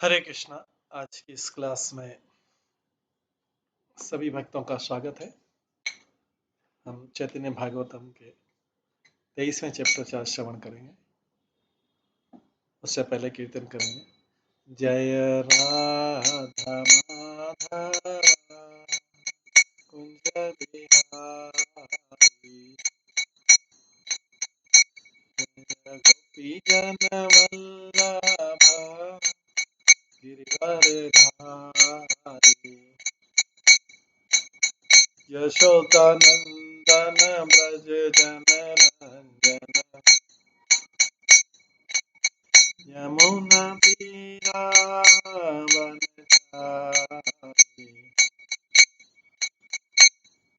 हरे कृष्णा। आज की इस क्लास में सभी भक्तों का स्वागत है। हम चैतन्य भागवतम के 23वें चैप्टर से आज श्रवण करेंगे। उससे पहले कीर्तन करेंगे। जय राधा माधव कुंज बिहारी, जय गोपी जन वल्लभ गिरिवरधारी, यशोदानंदन ब्रज जन रंजन, यमुना तीरावनचारी,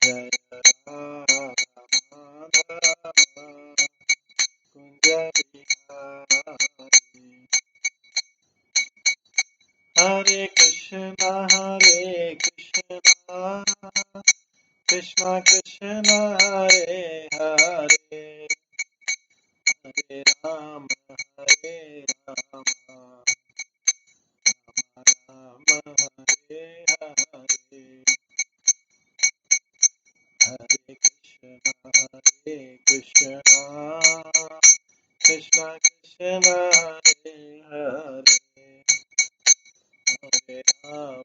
जय राधा माधव कुंज बिहारी। हरे कृष्णा कृष्णा कृष्णा हरे हरे, हरे राम राम हरे हरे, हरे कृष्णा कृष्णा कृष्णा हरे हरे, हरे राम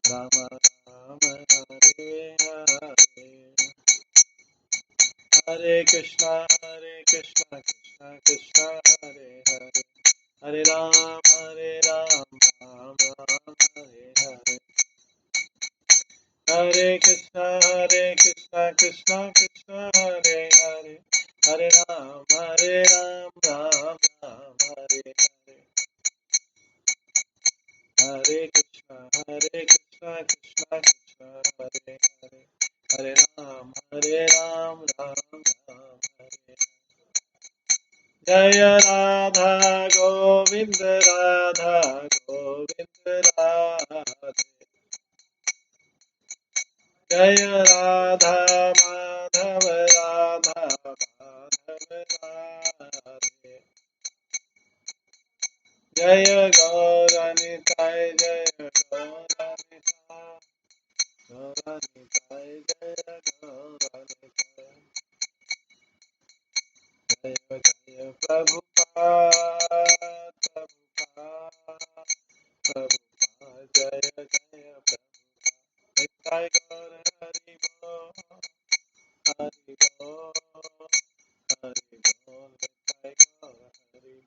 राम राम हरे हरे, हरे कृष्णा कृष्णा कृष्णा हरे हरे, हरे राम राम राम हरे हरे, हरे कृष्णा कृष्णा कृष्णा हरे हरे, हरे राम राम राम हरे हरे, हरे कृष्णा कृष्णा कृष्णा हरे हरे, हरे राम राम हरे। जय राधा गोविंद राधा गोविंद राधे, जय राधा माधव राधा माधव राधे, जय गौरनिताय जय गौरनिताय, गौरनिताय जय गौरनिताय, जय जय प्रभुपाद प्रभुपाद जय जय प्रभुपाद, निताय गौर हरि बोल हरि बोल हरि बोल, निताय गौर हरि बोल।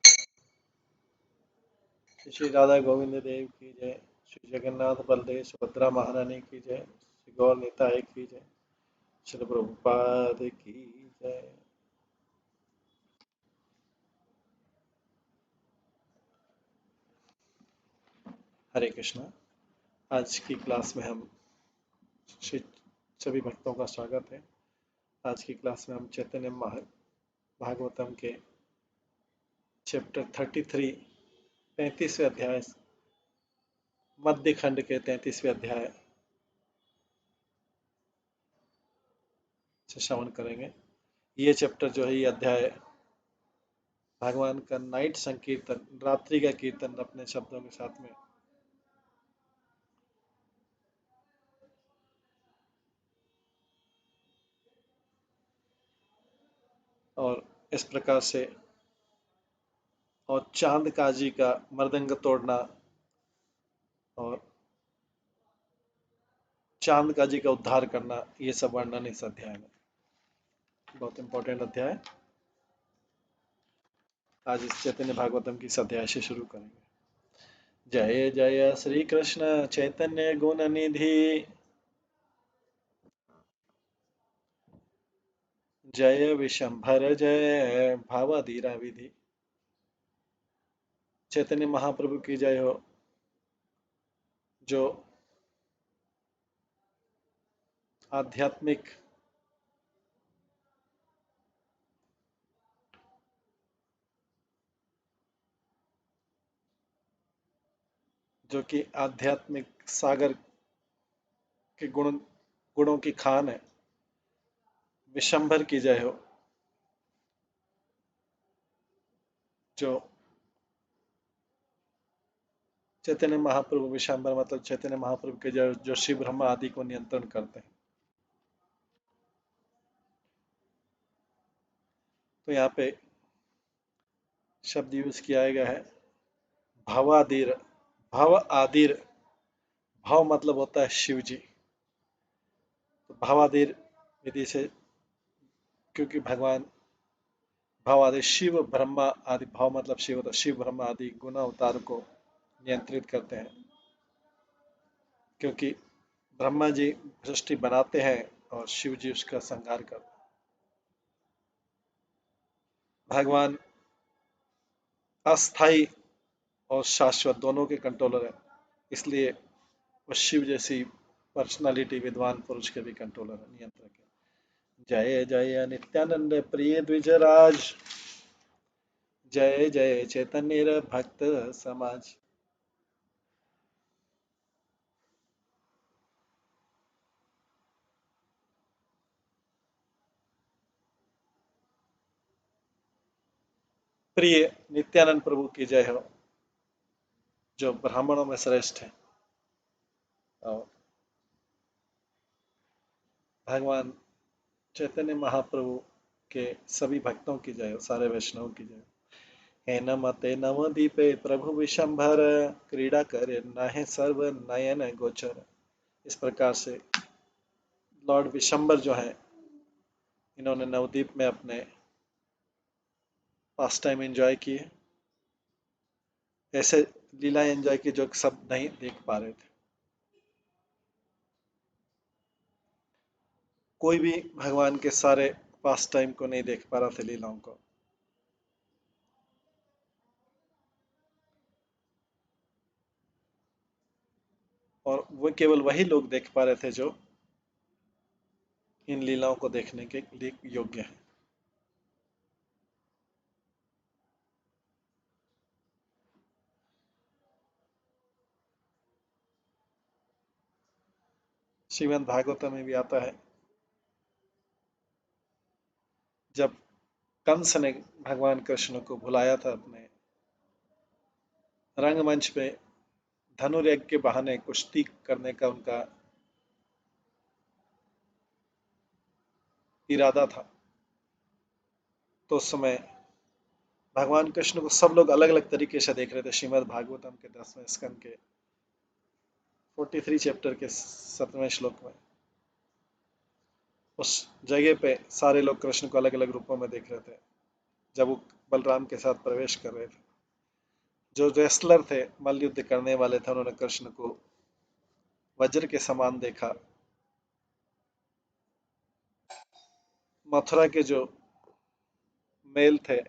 श्री राधा गोविंद देव की जय, श्री जगन्नाथ बलदेव सुभद्रा महारानी की जय, श्री गौर निताय की जय, श्री प्रभुपाद की जय। हरे कृष्णा। आज की क्लास में हम सभी भक्तों का स्वागत है। आज की क्लास में हम चैतन्य भागवतम के चैप्टर 33 33वें अध्याय मध्य खंड के 33वें अध्याय से श्रवण करेंगे। ये चैप्टर जो है, ये अध्याय भगवान का नाइट संकीर्तन, रात्रि का कीर्तन अपने शब्दों के साथ में, और इस प्रकार से, और चांद काजी का मृदंग तोड़ना और चांद काजी का उद्धार करना, ये सब वर्णन इस अध्याय में। बहुत इंपॉर्टेंट अध्याय। आज इस चैतन्य भागवतम की इस अध्याय से शुरू करेंगे। जय जय श्री कृष्ण चैतन्य गुण निधि, जय विशंभर जय भावाधीरा विधि। चैतन्य महाप्रभु की जय हो, जो आध्यात्मिक जो कि आध्यात्मिक सागर के गुणों की खान है। विशंभर की जय हो, जो चैतन्य महाप्रभु विशंबर मतलब चैतन्य महाप्रभु के जो शिव ब्रह्मा आदि को नियंत्रण करते हैं। तो यहाँ पे शब्द यूज किया गया है भवादीर। भव आदिर, भव मतलब होता है शिव जी। तो भवादीर विधि से, क्योंकि भगवान भव आदि शिव ब्रह्मा आदि, भव मतलब शिव, तो शिव ब्रह्मा आदि गुण अवतार को नियंत्रित करते हैं। क्योंकि ब्रह्मा जी सृष्टि बनाते हैं और शिव जी उसका संहार करते हैं। भगवान अस्थाई और शाश्वत दोनों के कंट्रोलर है, इसलिए वो शिव जैसी पर्सनालिटी विद्वान पुरुष के भी कंट्रोलर है, नियंत्रक है। जय जय नित्यानंद प्रिय द्विजराज, जय जय चैतन्य भक्त समाज। प्रिय नित्यानंद प्रभु की जय हो, जो ब्राह्मणों में श्रेष्ठ है। और भगवान चैतन्य महाप्रभु के सभी भक्तों की जय हो, सारे वैष्णव की जय हो। हे नमते नवदीपे प्रभु विशंभर, क्रीड़ा करे नहे सर्व नयन गोचर। इस प्रकार से लॉर्ड विशंबर जो है, इन्होंने नवदीप में अपने पास टाइम एंजॉय किए, ऐसे लीला एंजॉय की जो सब नहीं देख पा रहे थे। कोई भी भगवान के सारे पास टाइम को नहीं देख पा रहा था, लीलाओं को। और वो केवल वही लोग देख पा रहे थे जो इन लीलाओं को देखने के लिए योग्य है। श्रीमद् भागवतम में भी आता है, जब कंस ने भगवान कृष्ण को बुलाया था अपने रंगमंच पे धनुर्यज्ञ के बहाने कुश्ती करने का उनका इरादा था, तो उस समय भगवान कृष्ण को सब लोग अलग अलग तरीके से देख रहे थे। श्रीमद् भागवतम के 10वें स्कंद के 43 चैप्टर के 7वें श्लोक में उस जगह पे सारे लोग कृष्ण को अलग अलग रूपों में देख रहे थे, जब वो बलराम के साथ प्रवेश कर रहे थे। जो रेसलर थे, मल्ल युद्ध करने वाले थे, उन्होंने कृष्ण को वज्र के समान देखा। मथुरा के जो मेल थे,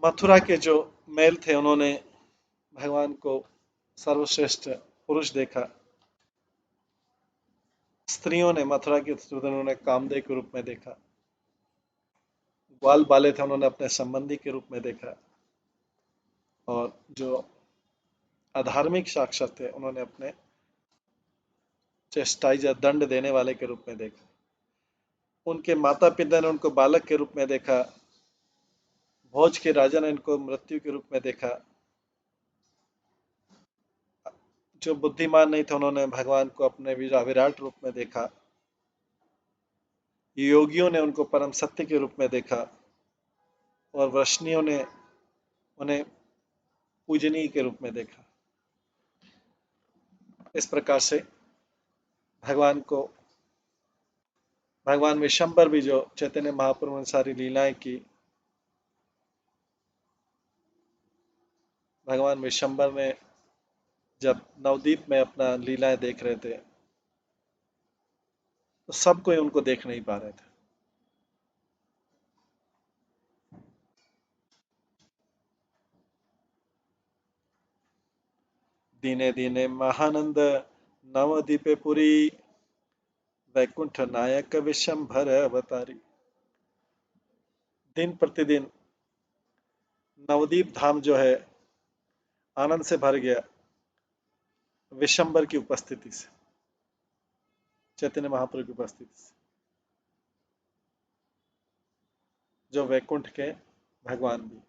मथुरा के जो मेल थे, उन्होंने भगवान को सर्वश्रेष्ठ पुरुष देखा। स्त्रियों ने, मथुरा की स्त्रियों ने कामदेव के रूप में देखा। ग्वाल बाले थे, उन्होंने अपने संबंधी के रूप में देखा। और जो अधार्मिक साक्षर थे, उन्होंने अपने चेस्टाइजर, दंड देने वाले के रूप में देखा। उनके माता पिता ने उनको बालक के रूप में देखा। भोज के राजा ने इनको मृत्यु के रूप में देखा। जो बुद्धिमान नहीं थे, उन्होंने भगवान को अपने विराट रूप में देखा। योगियों ने उनको परम सत्य के रूप में देखा, और वृष्णियों ने उन्हें पूजनीय के रूप में देखा। इस प्रकार से भगवान को, भगवान विशंबर भी जो चैतन्य महाप्रभु ने सारी लीलाएं की, भगवान विशंबर ने जब नवदीप में अपना लीलाएं देख रहे थे, तो सब कोई उनको देख नहीं पा रहे थे। दीने दीने महानंद नवदीपे पुरी, वैकुंठ नायक विशंभर अवतारी। दिन प्रतिदिन नवदीप धाम जो है आनंद से भर गया, विशंबर की उपस्थिति से, चैतन्य महाप्रभु की उपस्थिति से, जो वैकुंठ के भगवान भी।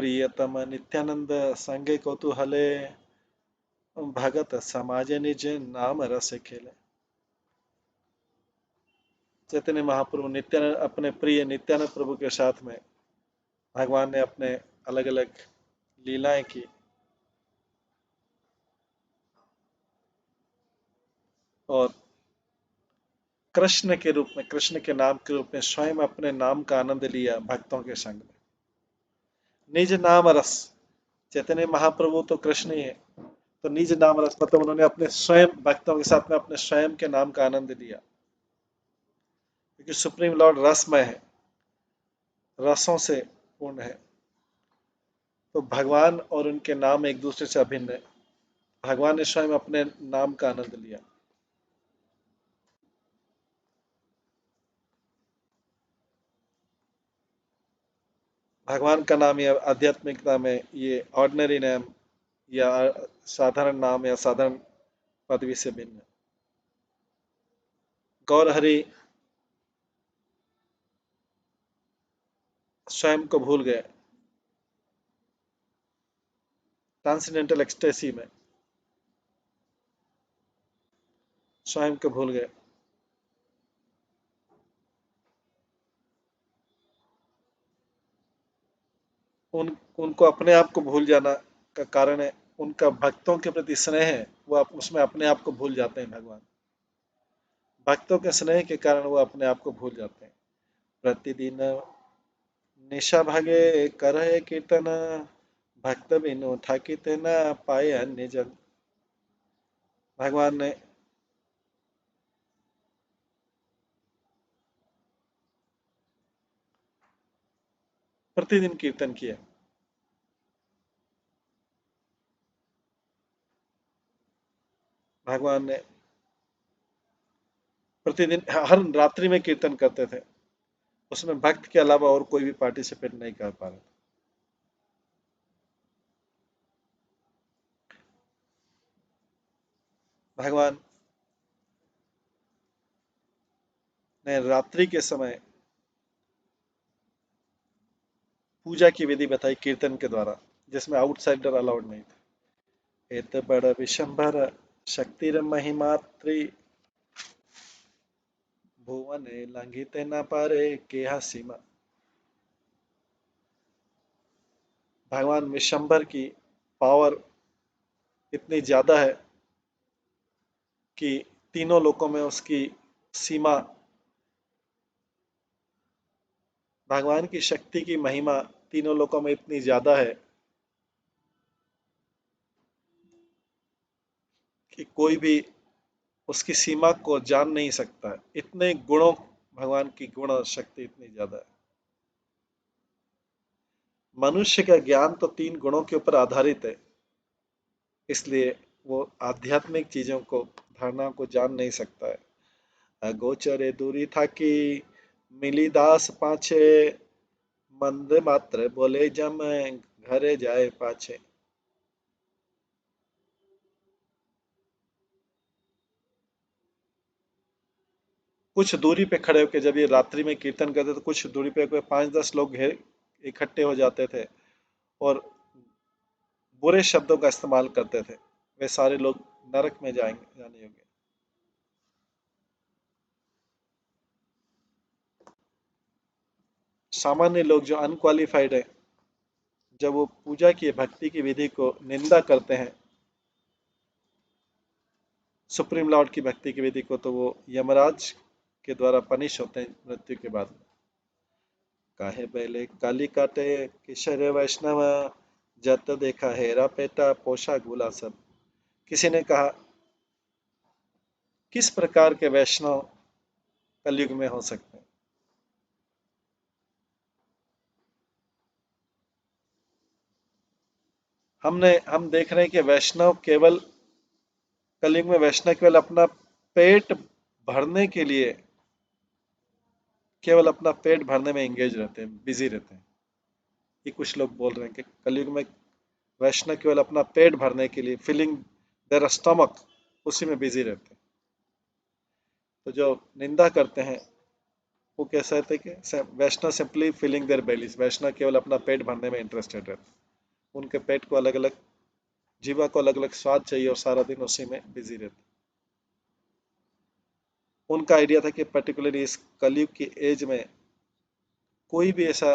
प्रियतम नित्यानंद संगे कौतूहले भगत समाज निज नाम रस खेले। चैतन्य महाप्रभु नित्यानंद अपने प्रिय नित्यानंद प्रभु के साथ में भगवान ने अपने अलग अलग लीलाएं की और कृष्ण के रूप में, कृष्ण के नाम के रूप में स्वयं अपने नाम का आनंद लिया भक्तों के संग में। निज नाम रस, चैतन्य महाप्रभु तो कृष्ण ही है, तो निज नाम रस मतलब उन्होंने अपने स्वयं भक्तों के साथ में अपने स्वयं के नाम का आनंद लिया, क्योंकि सुप्रीम लॉर्ड रसमय है, रसों से पूर्ण है। तो भगवान और उनके नाम एक दूसरे से अभिन्न है। भगवान ने स्वयं अपने नाम का आनंद लिया। भगवान का नाम या आध्यात्मिकता में ये ऑर्डिनरी नाम या साधारण नाम या साधारण पदवी से भिन्न है। गौर हरि स्वयं को भूल गए ट्रांसेंडेंटल एक्सटेसी में, स्वयं को भूल गए। उनको अपने आप को भूल जाना का कारण है उनका भक्तों के प्रति स्नेह है, वो उसमें अपने आप को भूल जाते हैं। भगवान भक्तों के स्नेह के कारण वो अपने आप को भूल जाते हैं। प्रतिदिन निशा भागे करहे कीर्तन, भक्त बिनु थाकित न पाए अन्य जन। भगवान ने प्रतिदिन कीर्तन किया। भगवान ने प्रतिदिन हर रात्रि में कीर्तन करते थे, उसमें भक्त के अलावा और कोई भी पार्टिसिपेट नहीं कर पा रहे। भगवान ने रात्रि के समय पूजा की विधि बताई कीर्तन के द्वारा, जिसमें आउटसाइडर अलाउड नहीं थे। एत बड़ विशंभर शक्तिर महिमात्री, भुवन लंघित न पारे केहा सीमा। भगवान विशंभर की पावर इतनी ज्यादा है कि तीनों लोकों में उसकी सीमा, भगवान की शक्ति की महिमा तीनों लोकों में इतनी ज्यादा है कि कोई भी उसकी सीमा को जान नहीं सकता है। इतने गुणों, भगवान की गुण और शक्ति इतनी ज्यादा है। मनुष्य का ज्ञान तो तीन गुणों के ऊपर आधारित है, इसलिए वो आध्यात्मिक चीजों को, धारणा को जान नहीं सकता है। अगोचरे दूरी था कि मिली दास पाछे, मंद मात्र बोले जम घरे जाए पाछे। कुछ दूरी पे खड़े होकर जब ये रात्रि में कीर्तन करते तो कुछ दूरी पे कोई 5-10 लोग घेर इकट्ठे हो जाते थे और बुरे शब्दों का इस्तेमाल करते थे। वे सारे लोग नरक में जाएंगे, जाने होंगे। सामान्य लोग जो अनक्वालिफाइड है, जब वो पूजा की भक्ति की विधि को निंदा करते हैं, सुप्रीम लॉर्ड की भक्ति की विधि को, तो वो यमराज के द्वारा पनिश होते हैं मृत्यु के बाद। काहे बैले काली काटे किशोर वैष्णव, जत देखा हेरा पेटा पोषा गुला सब। किसी ने कहा किस प्रकार के वैष्णव कलयुग में हो सकते हैं। हम देख रहे हैं कि वैष्णव केवल कलयुग में, वैष्णव केवल अपना पेट भरने के लिए, केवल अपना पेट भरने में एंगेज रहते हैं, बिजी रहते हैं। ये कुछ लोग बोल रहे हैं कि कलयुग में वैष्णव केवल अपना पेट भरने के लिए, फिलिंग देयर स्टमक, उसी में बिजी रहते हैं। तो जो निंदा करते हैं वो कैसा थे कि वैष्णव सिंपली फिलिंग देयर बेलीज, वैष्णव केवल अपना पेट भरने में इंटरेस्टेड रहते, उनके पेट को अलग अलग, जीवा को अलग अलग स्वाद चाहिए और सारा दिन उसी में बिजी रहते। उनका आइडिया था कि पर्टिकुलरली इस कलयुग की एज में कोई भी ऐसा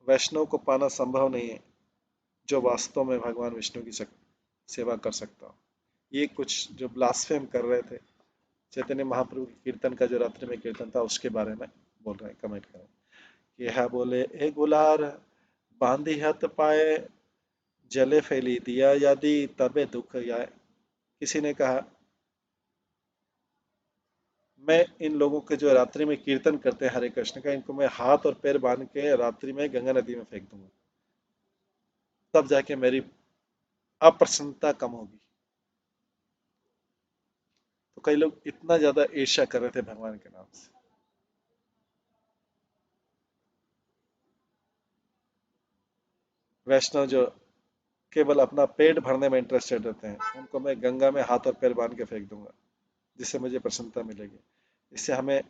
वैष्णव को पाना संभव नहीं है जो वास्तव में भगवान विष्णु की सेवा कर सकता हो। ये कुछ जो ब्लास्फेम कर रहे थे, चैतन्य महाप्रभु के कीर्तन का जो रात्रि में कीर्तन था उसके बारे में बोल रहे हैं, कमेंट कर रहे हैं। यह बोले ए गुलार बांधी हत पाए, जले फैली दिया यदि तबे दुख आए। किसी ने कहा मैं इन लोगों के जो रात्रि में कीर्तन करते हैं हरे कृष्ण का, इनको मैं हाथ और पैर बांध के रात्रि में गंगा नदी में फेंक दूंगा, तब जाके मेरी अप्रसन्नता कम होगी। तो कई लोग इतना ज्यादा ईर्ष्या कर रहे थे भगवान के नाम से। वैष्णव जो केवल अपना पेट भरने में इंटरेस्टेड रहते हैं, उनको मैं गंगा में हाथ और पैर बांध के फेंक दूंगा, जिससे मुझे प्रसन्नता मिलेगी। इससे हमें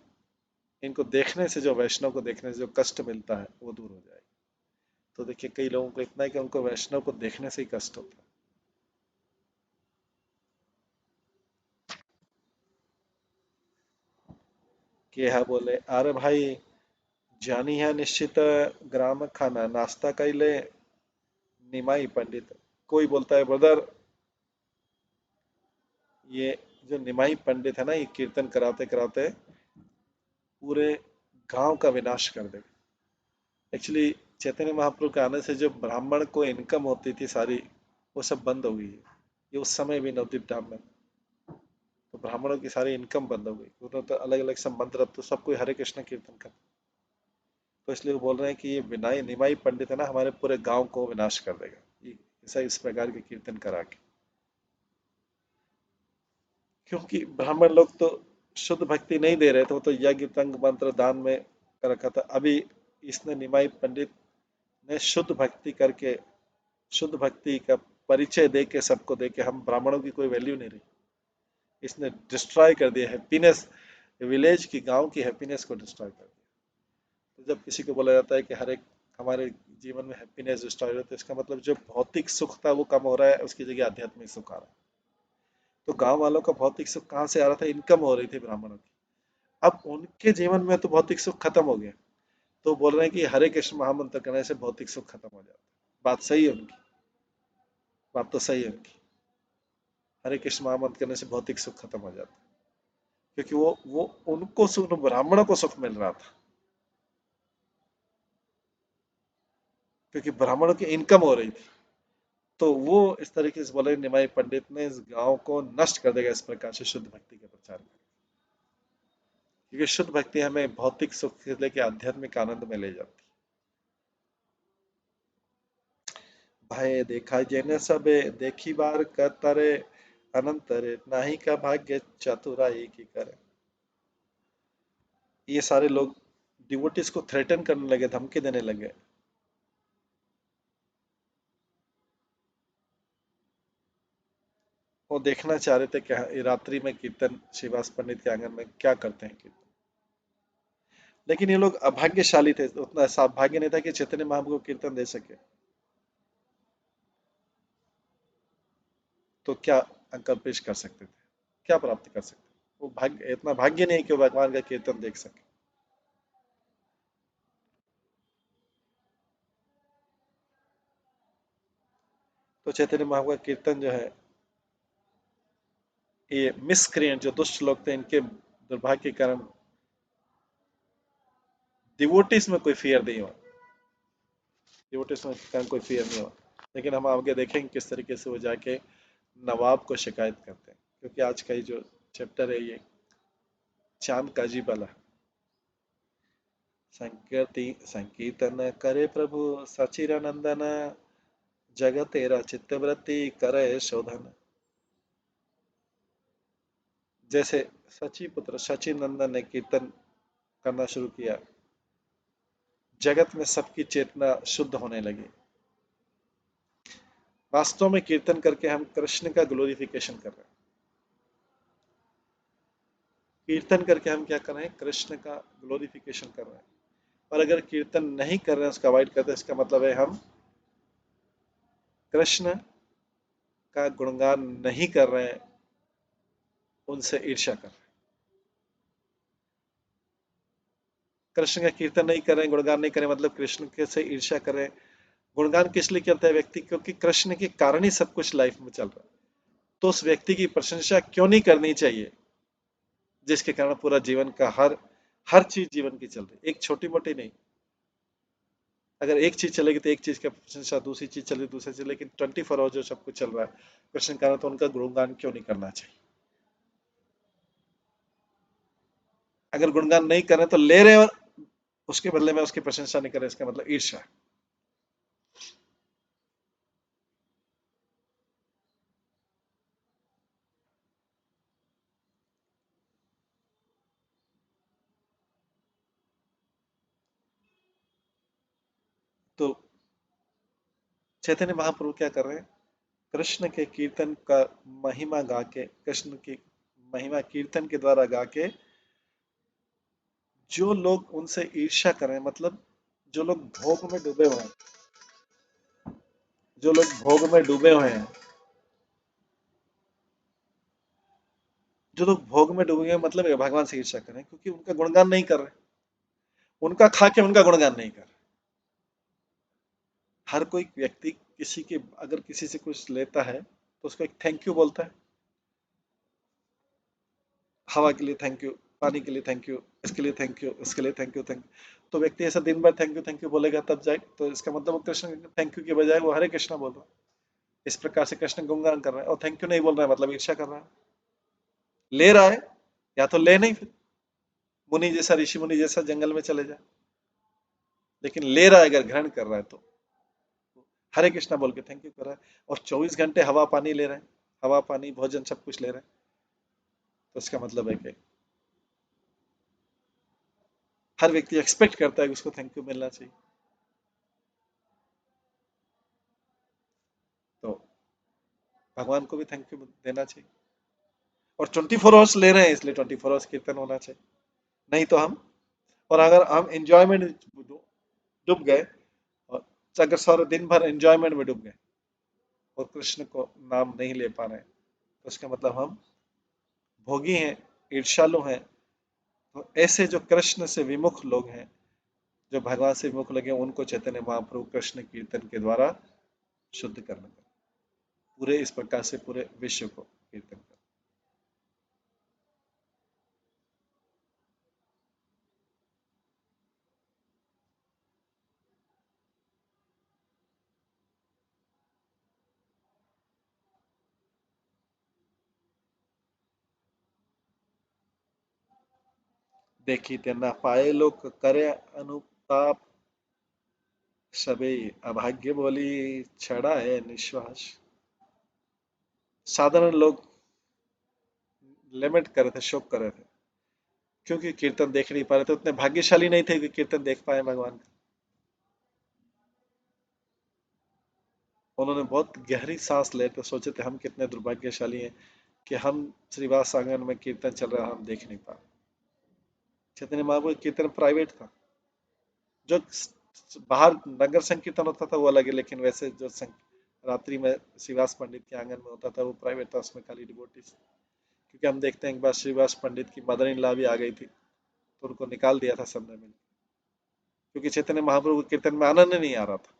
इनको देखने से, जो वैष्णव को देखने से जो कष्ट मिलता है वो दूर हो जाएगा। तो देखिए कई लोगों को इतना है कि उनको वैष्णव को देखने से ही कष्ट होता है। कि यह बोले अरे भाई जानी है निश्चित ग्राम खाना नाश्ता कैले निमाई पंडित। कोई बोलता है ब्रदर ये जो निमाई पंडित है ना, ये कीर्तन कराते कराते पूरे गांव का विनाश कर देगा। एक्चुअली चैतन्य महाप्रभु के आने से जो ब्राह्मण को इनकम होती थी सारी, वो सब बंद हो गई है। ये उस समय भी नवदीप धाम में, तो ब्राह्मणों की सारी इनकम बंद हो गई। उन्होंने तो अलग अलग सब मंत्र, अब तो सब कोई हरे कृष्ण कीर्तन कर, तो इसलिए वो बोल रहे हैं कि ये विनाई निमाई पंडित है ना, हमारे पूरे गांव को विनाश कर देगा ये, ऐसा इस प्रकार के कीर्तन करा के। क्योंकि ब्राह्मण लोग तो शुद्ध भक्ति नहीं दे रहे थे, वो तो यज्ञ तंग मंत्र दान में कर रखा था। अभी इसने निमाई पंडित ने शुद्ध भक्ति करके, शुद्ध भक्ति का परिचय दे के, सबको दे के, हम ब्राह्मणों की कोई वैल्यू नहीं रही। इसने डिस्ट्रॉय कर दिया हैप्पीनेस, विलेज की गांव की हैप्पीनेस को डिस्ट्रॉय कर दिया। तो जब किसी को बोला जाता है कि हर एक हमारे जीवन में हैप्पीनेस डिस्ट्रॉय हो, तो इसका मतलब जो भौतिक सुख था वो कम हो रहा है, उसकी जगह आध्यात्मिक सुख आ रहा है। तो गांव वालों का भौतिक सुख कहाँ से आ रहा था? इनकम हो रही थी ब्राह्मणों की। अब उनके जीवन में तो भौतिक सुख खत्म हो गया, तो बोल रहे हैं कि हरे कृष्ण महामंत्र करने से भौतिक सुख खत्म हो जाता है। बात सही है उनकी, बात तो सही है उनकी। हरे कृष्ण महामंत्र करने से भौतिक सुख खत्म हो जाता है, क्योंकि वो उनको सुख, ब्राह्मणों को सुख मिल रहा था, क्योंकि ब्राह्मणों की इनकम हो रही थी। तो वो इस तरीके से बोले, निमाई पंडित ने इस गांव को नष्ट कर देगा इस प्रकार से शुद्ध भक्ति का प्रचार कर, क्योंकि शुद्ध भक्ति हमें भौतिक सुख से लेके आध्यात्मिक आनंद में ले जाती। भय देखा जेने सबे देखी बार करतरे अनंतरे नाही का भाग्य चतुराई की करे। ये सारे लोग डिवोटीज को थ्रेटन करने लगे, धमकी देने लगे। वो देखना चाह रहे थे कि हाँ, ये रात्रि में कीर्तन श्रीवास पंडित के आंगन में क्या करते हैं कीर्तन। लेकिन ये लोग अभाग्यशाली थे, उतना सौभाग्य नहीं था कि चैतन्य महाप्रभु को कीर्तन दे सके। तो क्या अंकल पेश कर सकते थे, क्या प्राप्त कर सकते थे? वो भाग्य, इतना भाग्य नहीं कि वो भगवान का कीर्तन देख सके। तो चैतन्य महाप्रभु का कीर्तन जो है, ये मिसक्रिएंट जो दुष्ट लोग थे, इनके दुर्भाग्य के कारण डिवोटीज में कोई फियर नहीं हुआ, डिवोटीज में कारण कोई फियर नहीं हुआ। लेकिन हम आगे देखेंगे किस तरीके से वो जाके नवाब को शिकायत करते हैं, क्योंकि आज का ये जो चैप्टर है, ये चांद काजी वाला। संकीर्ति संकीर्तन करे प्रभु सचिरानंदन, जगत तेरा चित्तवृत्ति करे शोधन। जैसे सची पुत्र सची नंदन ने कीर्तन करना शुरू किया, जगत में सबकी चेतना शुद्ध होने लगी। वास्तव में कीर्तन करके हम कृष्ण का ग्लोरिफिकेशन कर रहे हैं। कीर्तन करके हम क्या कर रहे हैं? कृष्ण का ग्लोरिफिकेशन कर रहे हैं। और अगर कीर्तन नहीं कर रहे हैं, उसका अवॉइड करते हैं, इसका मतलब है हम कृष्ण का गुणगान नहीं कर रहे हैं, उनसे ईर्ष्या कर रहे हैं। कृष्ण का कीर्तन नहीं कर रहे हैं, गुणगान नहीं करें, मतलब कृष्ण के से ईर्ष्या करें। गुणगान किस लिए करता है व्यक्ति? क्योंकि कृष्ण के कारण ही सब कुछ लाइफ में चल रहा है। तो उस व्यक्ति की प्रशंसा क्यों नहीं करनी चाहिए, जिसके कारण पूरा जीवन का हर हर चीज जीवन की चल रही है, एक छोटी मोटी नहीं। अगर एक चीज चलेगी तो एक चीज का प्रशंसा, दूसरी चीज चलेगी दूसरी चीज, लेकिन 24 आवर जो सब कुछ चल रहा है कृष्ण के कारण, तो उनका गुणगान क्यों नहीं करना चाहिए? अगर गुणगान नहीं कर रहे तो ले रहे हैं, और उसके बदले में उसकी प्रशंसा नहीं कर रहे, इसका मतलब ईर्ष्या। तो चैतन्य महाप्रभु क्या कर रहे हैं? कृष्ण के कीर्तन का महिमा गा के, कृष्ण की महिमा कीर्तन के द्वारा गा के, जो लोग उनसे ईर्ष्या करें, मतलब जो लोग भोग में डूबे हुए हैं, जो लोग भोग में डूबे हुए हैं, जो लोग भोग में डूबे हुए हैं, मतलब ये भगवान से ईर्ष्या करें क्योंकि उनका गुणगान नहीं कर रहे, उनका खा के उनका गुणगान नहीं कर रहे। हर कोई व्यक्ति किसी के, अगर किसी से कुछ लेता है तो उसको एक थैंक यू बोलता है। हवा के लिए थैंक यू, पानी के लिए थैंक यू, इसके लिए थैंक यू, इसके लिए थैंक यू, थैंक यू। तो व्यक्ति ऐसा दिन भर थैंक यू बोलेगा तब जाए, तो इसका मतलब वो कृष्ण थैंक यू के बजाय वो हरे कृष्णा बोल रहा है। इस प्रकार से कृष्ण गुणगान कर रहा है, और थैंक यू नहीं बोल रहा है मतलब ईर्ष्या कर रहा है। ले रहा है, या तो ले नहीं, फिर मुनि जैसा, ऋषि मुनि जैसा जंगल में चले जाए। लेकिन ले रहा है, अगर ग्रहण कर रहा है तो हरे कृष्णा बोल के थैंक यू कर रहा है। और 24 घंटे हवा पानी ले रहे हैं, हवा पानी भोजन सब कुछ ले रहे हैं, तो इसका मतलब है कि हर व्यक्ति एक्सपेक्ट करता है कि उसको थैंक यू मिलना चाहिए। तो भगवान को भी थैंक यू देना चाहिए। और 24 आवर्स ले रहे हैं, इसलिए 24 आवर्स कीर्तन होना चाहिए। नहीं तो हम, और अगर हम एंजॉयमेंट डूब गए, और अगर सारे दिन भर एंजॉयमेंट में डूब गए और कृष्ण को नाम नहीं ले पा रहे हैं, तो उसका मतलब हम भोगी हैं, ईर्ष्यालु हैं। तो ऐसे जो कृष्ण से विमुख लोग हैं, जो भगवान से विमुख लगे, उनको चैतन्य महाप्रभु कृष्ण कीर्तन के द्वारा शुद्ध करना है। पूरे इस प्रकार से पूरे विश्व को कीर्तन कर। देखी ते न पाए लोग करे अनुताप, सबे अभाग्य बोली छड़ा है निश्वास। साधारण लोग लेमेंट कर रहे थे, शोक कर रहे थे, क्योंकि कीर्तन देख नहीं पा रहे थे, उतने भाग्यशाली नहीं थे कि कीर्तन देख पाए भगवान का। उन्होंने बहुत गहरी सांस लेते सोचे थे हम कितने दुर्भाग्यशाली हैं कि हम श्रीवास आंगन में कीर्तन चल रहा है, हम देख नहीं पा रहे। चैतन्य महाप्रभु कीर्तन प्राइवेट था। जो बाहर नगर संकीर्तन होता था वो अलग है, लेकिन वैसे जो रात्रि में श्रीवास पंडित के आंगन में होता था वो प्राइवेट था, उसमें खाली डिवोटीज। क्योंकि हम देखते हैं एक बार श्रीवास पंडित की मदर इन लॉ भी आ गई थी, तो उनको निकाल दिया था सबने मिल, क्योंकि चैतन्य महाप्रभु के कीर्तन में आनंद नहीं आ रहा था।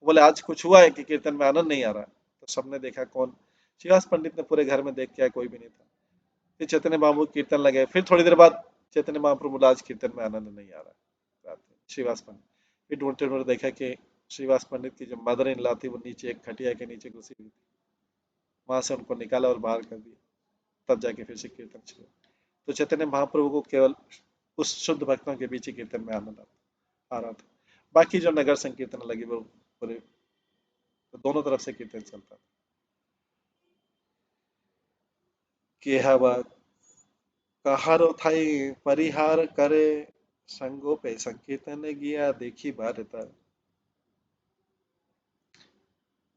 बोले आज कुछ हुआ है कि कीर्तन में आनंद नहीं आ रहा है? तो सबने देखा कौन? श्रीवास पंडित ने पूरे घर में देख के आया, कोई भी नहीं था। फिर चैतन्य महाप्रभु कीर्तन लगे, फिर थोड़ी देर बाद चैतन्य महाप्रभु बोला आज कीर्तन में आनंद नहीं आ रहा है रात में। श्रीवास पंडित फिर ढूंढते ढूंढते देखा कि श्रीवास पंडित की जो मदर इन लॉ थी वो नीचे एक खटिया के नीचे घुसी हुई थी। वहां से उनको निकाला और बाहर कर दिया, तब जाके फिर से कीर्तन शुरू। तो चैतन्य महाप्रभु को केवल उस शुद्ध भक्तों के बीच ही कीर्तन में आनंद आ रहा था। बाकी जो नगर संकीर्तन लगी वो पूरे, तो दोनों तरफ से कीर्तन चलता था। कि हवा कहारो थाई परिहार करे, संगो पे संकीर्तन गया देखी भारत।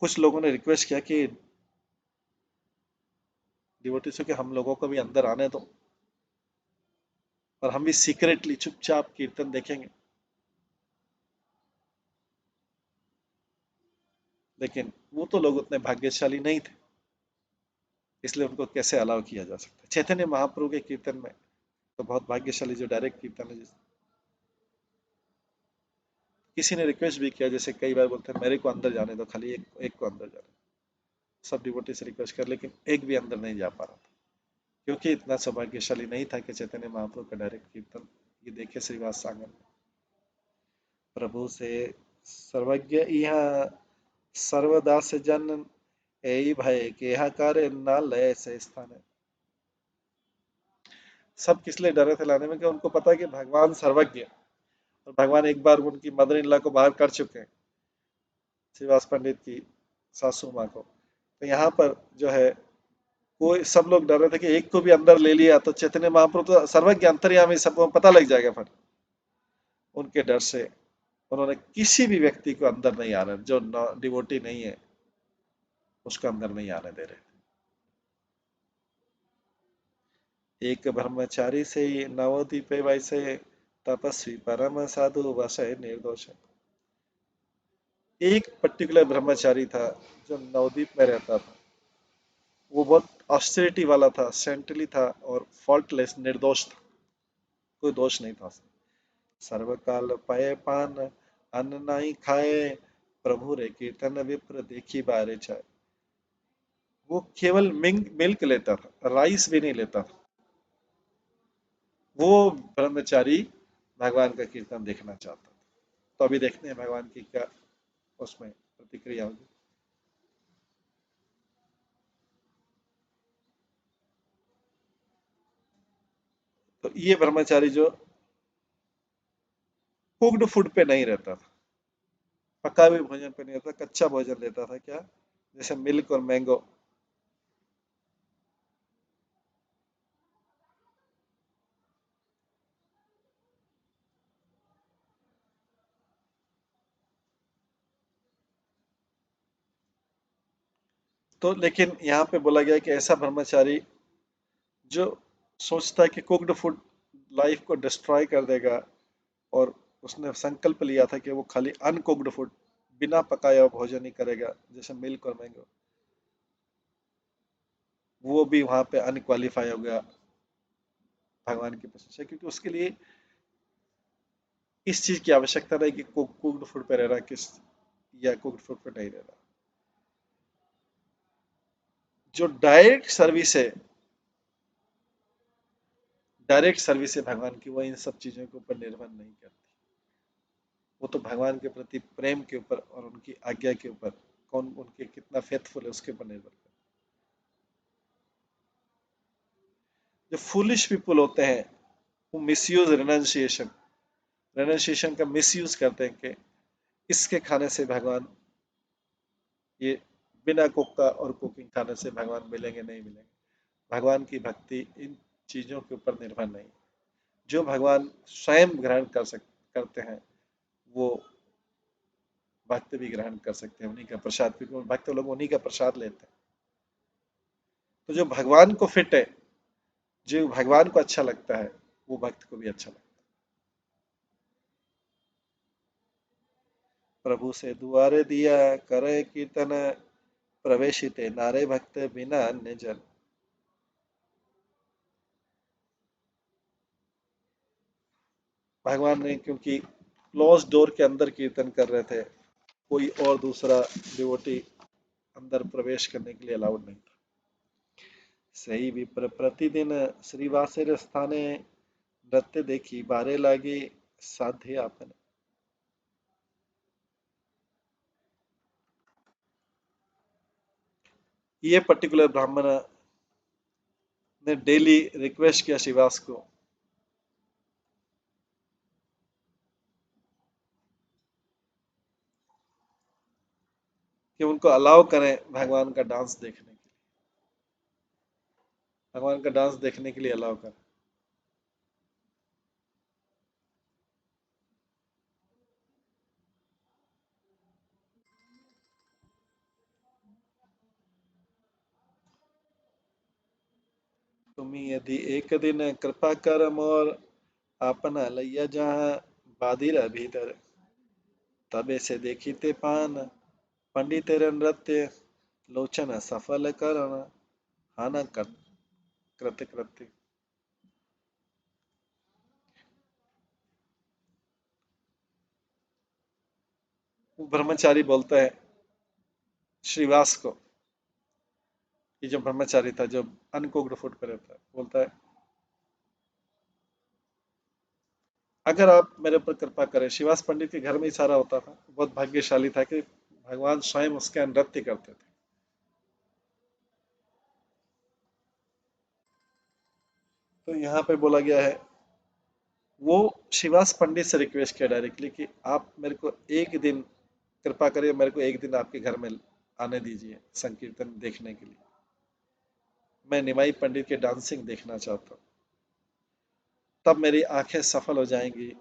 कुछ लोगों ने रिक्वेस्ट किया कि डिवोटीज के हम लोगों को भी अंदर आने दो, और हम भी सीक्रेटली चुपचाप कीर्तन देखेंगे, लेकिन वो तो लोग उतने भाग्यशाली नहीं थे, इसलिए उनको कैसे अलाउ किया जा सकता है। चैतन्य महाप्रभु के कीर्तन में तो बहुत भाग्यशाली जो डायरेक्ट कीर्तन है। किसी ने रिक्वेस्ट भी किया, जैसे कई बार बोलते हैं मेरे को अंदर जाने दो, खाली एक एक को अंदर जाने दो। सब डिवोटी से रिक्वेस्ट कर, लेकिन एक भी अंदर नहीं जा पा रहा था, क्योंकि इतना सौभाग्यशाली नहीं था कि चैतन्य महाप्रभु का डायरेक्ट कीर्तन ये देखे श्रीवास सांगन। प्रभु से सर्वज्ञ यह सर्वदास जन, यही भय के यहाँ कार्य न लय से स्थान है। सब किस लिए डरे थे लाने में, कि उनको पता है कि भगवान सर्वज्ञ, और भगवान एक बार उनकी मदर इन लॉ को बाहर कर चुके हैं, श्रीवास पंडित की सासू माँ को। तो यहाँ पर जो है, कोई सब लोग डर रहे थे कि एक को भी अंदर ले लिया तो चैतन्य महाप्रभु तो सर्वज्ञ अंतर्यामी, सबको पता लग जाएगा। फिर उनके डर से उन्होंने किसी भी व्यक्ति को अंदर नहीं आने, जो डिवोटी नहीं है उसको अंदर नहीं आने दे रहे। एक ब्रह्मचारी से नवद्वीप वैसे, तपस्वी परम साधु वसय निर्दोष। एक पर्टिकुलर ब्रह्मचारी था जो नवद्वीप में रहता था। वो बहुत ऑस्टेरिटी वाला था, सेंटली था और फॉल्टलेस, निर्दोष था, कोई दोष नहीं था उसमें। सर्वकाल पाए पान, अन्न नहीं खाए, प्रभु रे कीर्तन विप्र देखी बारे चाहे। वो केवल मिल्क लेता था, राइस भी नहीं लेता था। वो ब्रह्मचारी भगवान का कीर्तन देखना चाहता था। तो अभी देखते हैं भगवान की क्या उसमें प्रतिक्रिया होगी। तो ये ब्रह्मचारी जो कुक्ड फूड पे नहीं रहता था, पका हुए भोजन पे नहीं रहता, कच्चा भोजन लेता था, क्या जैसे मिल्क और मैंगो। तो लेकिन यहाँ पे बोला गया कि ऐसा ब्रह्मचारी जो सोचता है कि कुक्ड फूड लाइफ को डिस्ट्रॉय कर देगा, और उसने संकल्प लिया था कि वो खाली अनकुक्ड फूड, बिना पकाया हुआ भोजन ही करेगा, जैसे मिल्क और मैंगो, वो भी वहां पे अनक्वालिफाई हो गया भगवान की प्रशंसा, क्योंकि उसके लिए इस चीज की आवश्यकता नहीं कि कुक्ड फूड पे रह रहा किस, या कुक्ड फूड पे नहीं रह रहा। जो डायरेक्ट सर्विस है, डायरेक्ट सर्विस है भगवान की, वो इन सब चीजों के ऊपर निर्भर नहीं करती। वो तो भगवान के प्रति प्रेम के ऊपर और उनकी आज्ञा के ऊपर, कौन उनके कितना फेथफुल है उसके ऊपर निर्भर करता है। जो फूलिश पीपल होते हैं वो मिसयूज रेनंसिएशन, रेनंसिएशन का मिसयूज करते हैं कि इसके खाने से भगवान, ये बिना कुक का और कुकिंग खाने से भगवान मिलेंगे नहीं मिलेंगे। भगवान की भक्ति इन चीजों के ऊपर निर्भर नहीं। जो भगवान स्वयं ग्रहण करते हैं, वो भक्त भी ग्रहण कर सकते हैं उन्हीं का प्रसाद, क्योंकि भक्त लोग उन्हीं का प्रसाद लेते हैं। तो जो भगवान को फिट है, जो भगवान को अच्छा लगता है, वो भक्त को भी अच्छा लगता है। प्रभु से दुआरे दिया करे कीर्तन, प्रवेशिते नारे भक्त बिना अन्य जन। भगवान ने क्योंकि क्लोज डोर के अंदर कीर्तन कर रहे थे, कोई और दूसरा डिवोटी अंदर प्रवेश करने के लिए अलाउड नहीं था। सही विप्र प्रतिदिन श्रीवासेर स्थाने, नृत्य देखी बारे लागे साध्य आपने। ये पर्टिकुलर ब्राह्मण ने डेली रिक्वेस्ट किया श्रीवास को कि उनको अलाउ करें भगवान का डांस देखने के लिए, भगवान का डांस देखने के लिए अलाउ करें। तुम्हें यदि एक दिन कृपा कर मोर, आपना लैया जहाँ बादिर भीतर, तबे से देखीते पान, पंडित नृत्य लोचन सफल करण, हाना कृत कृत्य। वो ब्रह्मचारी बोलता है श्रीवास को, ये जो ब्रह्मचारी था जो अनकुक्ड फूड पे रहता है, बोलता है अगर आप मेरे ऊपर कृपा करें। शिवास पंडित के घर में ही सारा होता था, बहुत भाग्यशाली था कि भगवान स्वयं उसके यहाँ नृत्य करते थे। तो यहाँ पे बोला गया है, वो शिवास पंडित से रिक्वेस्ट किया डायरेक्टली कि आप मेरे को एक दिन कृपा करिए, मेरे को एक दिन आपके घर में आने दीजिए संकीर्तन देखने के लिए। मैं निमाई पंडित के डांसिंग देखना चाहता हूँ, तब मेरी आंखें सफल हो जाएंगी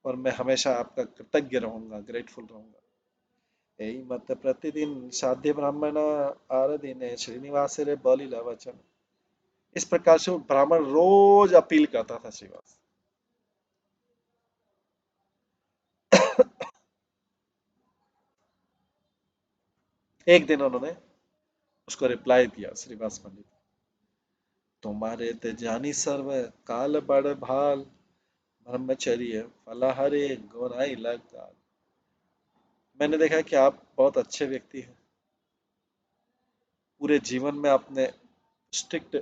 और मैं हमेशा आपका कृतज्ञ रहूंगा, ग्रेटफुल रहूंगा। यही मत प्रतिदिन साध्य ब्राह्मण आराधने श्रीनिवास रे बलिला वचन। इस प्रकार से वो ब्राह्मण रोज अपील करता था श्रीवास। एक दिन उन्होंने उसको रिप्लाई दिया श्रीवास पंडित, तुम्हारे ते जानी सर्व काल बड़ भाल, ब्रह्मचर्य फलाहारे गोराई लग गाल। मैंने देखा कि आप बहुत अच्छे व्यक्ति हैं, पूरे जीवन में आपने स्ट्रिक्ट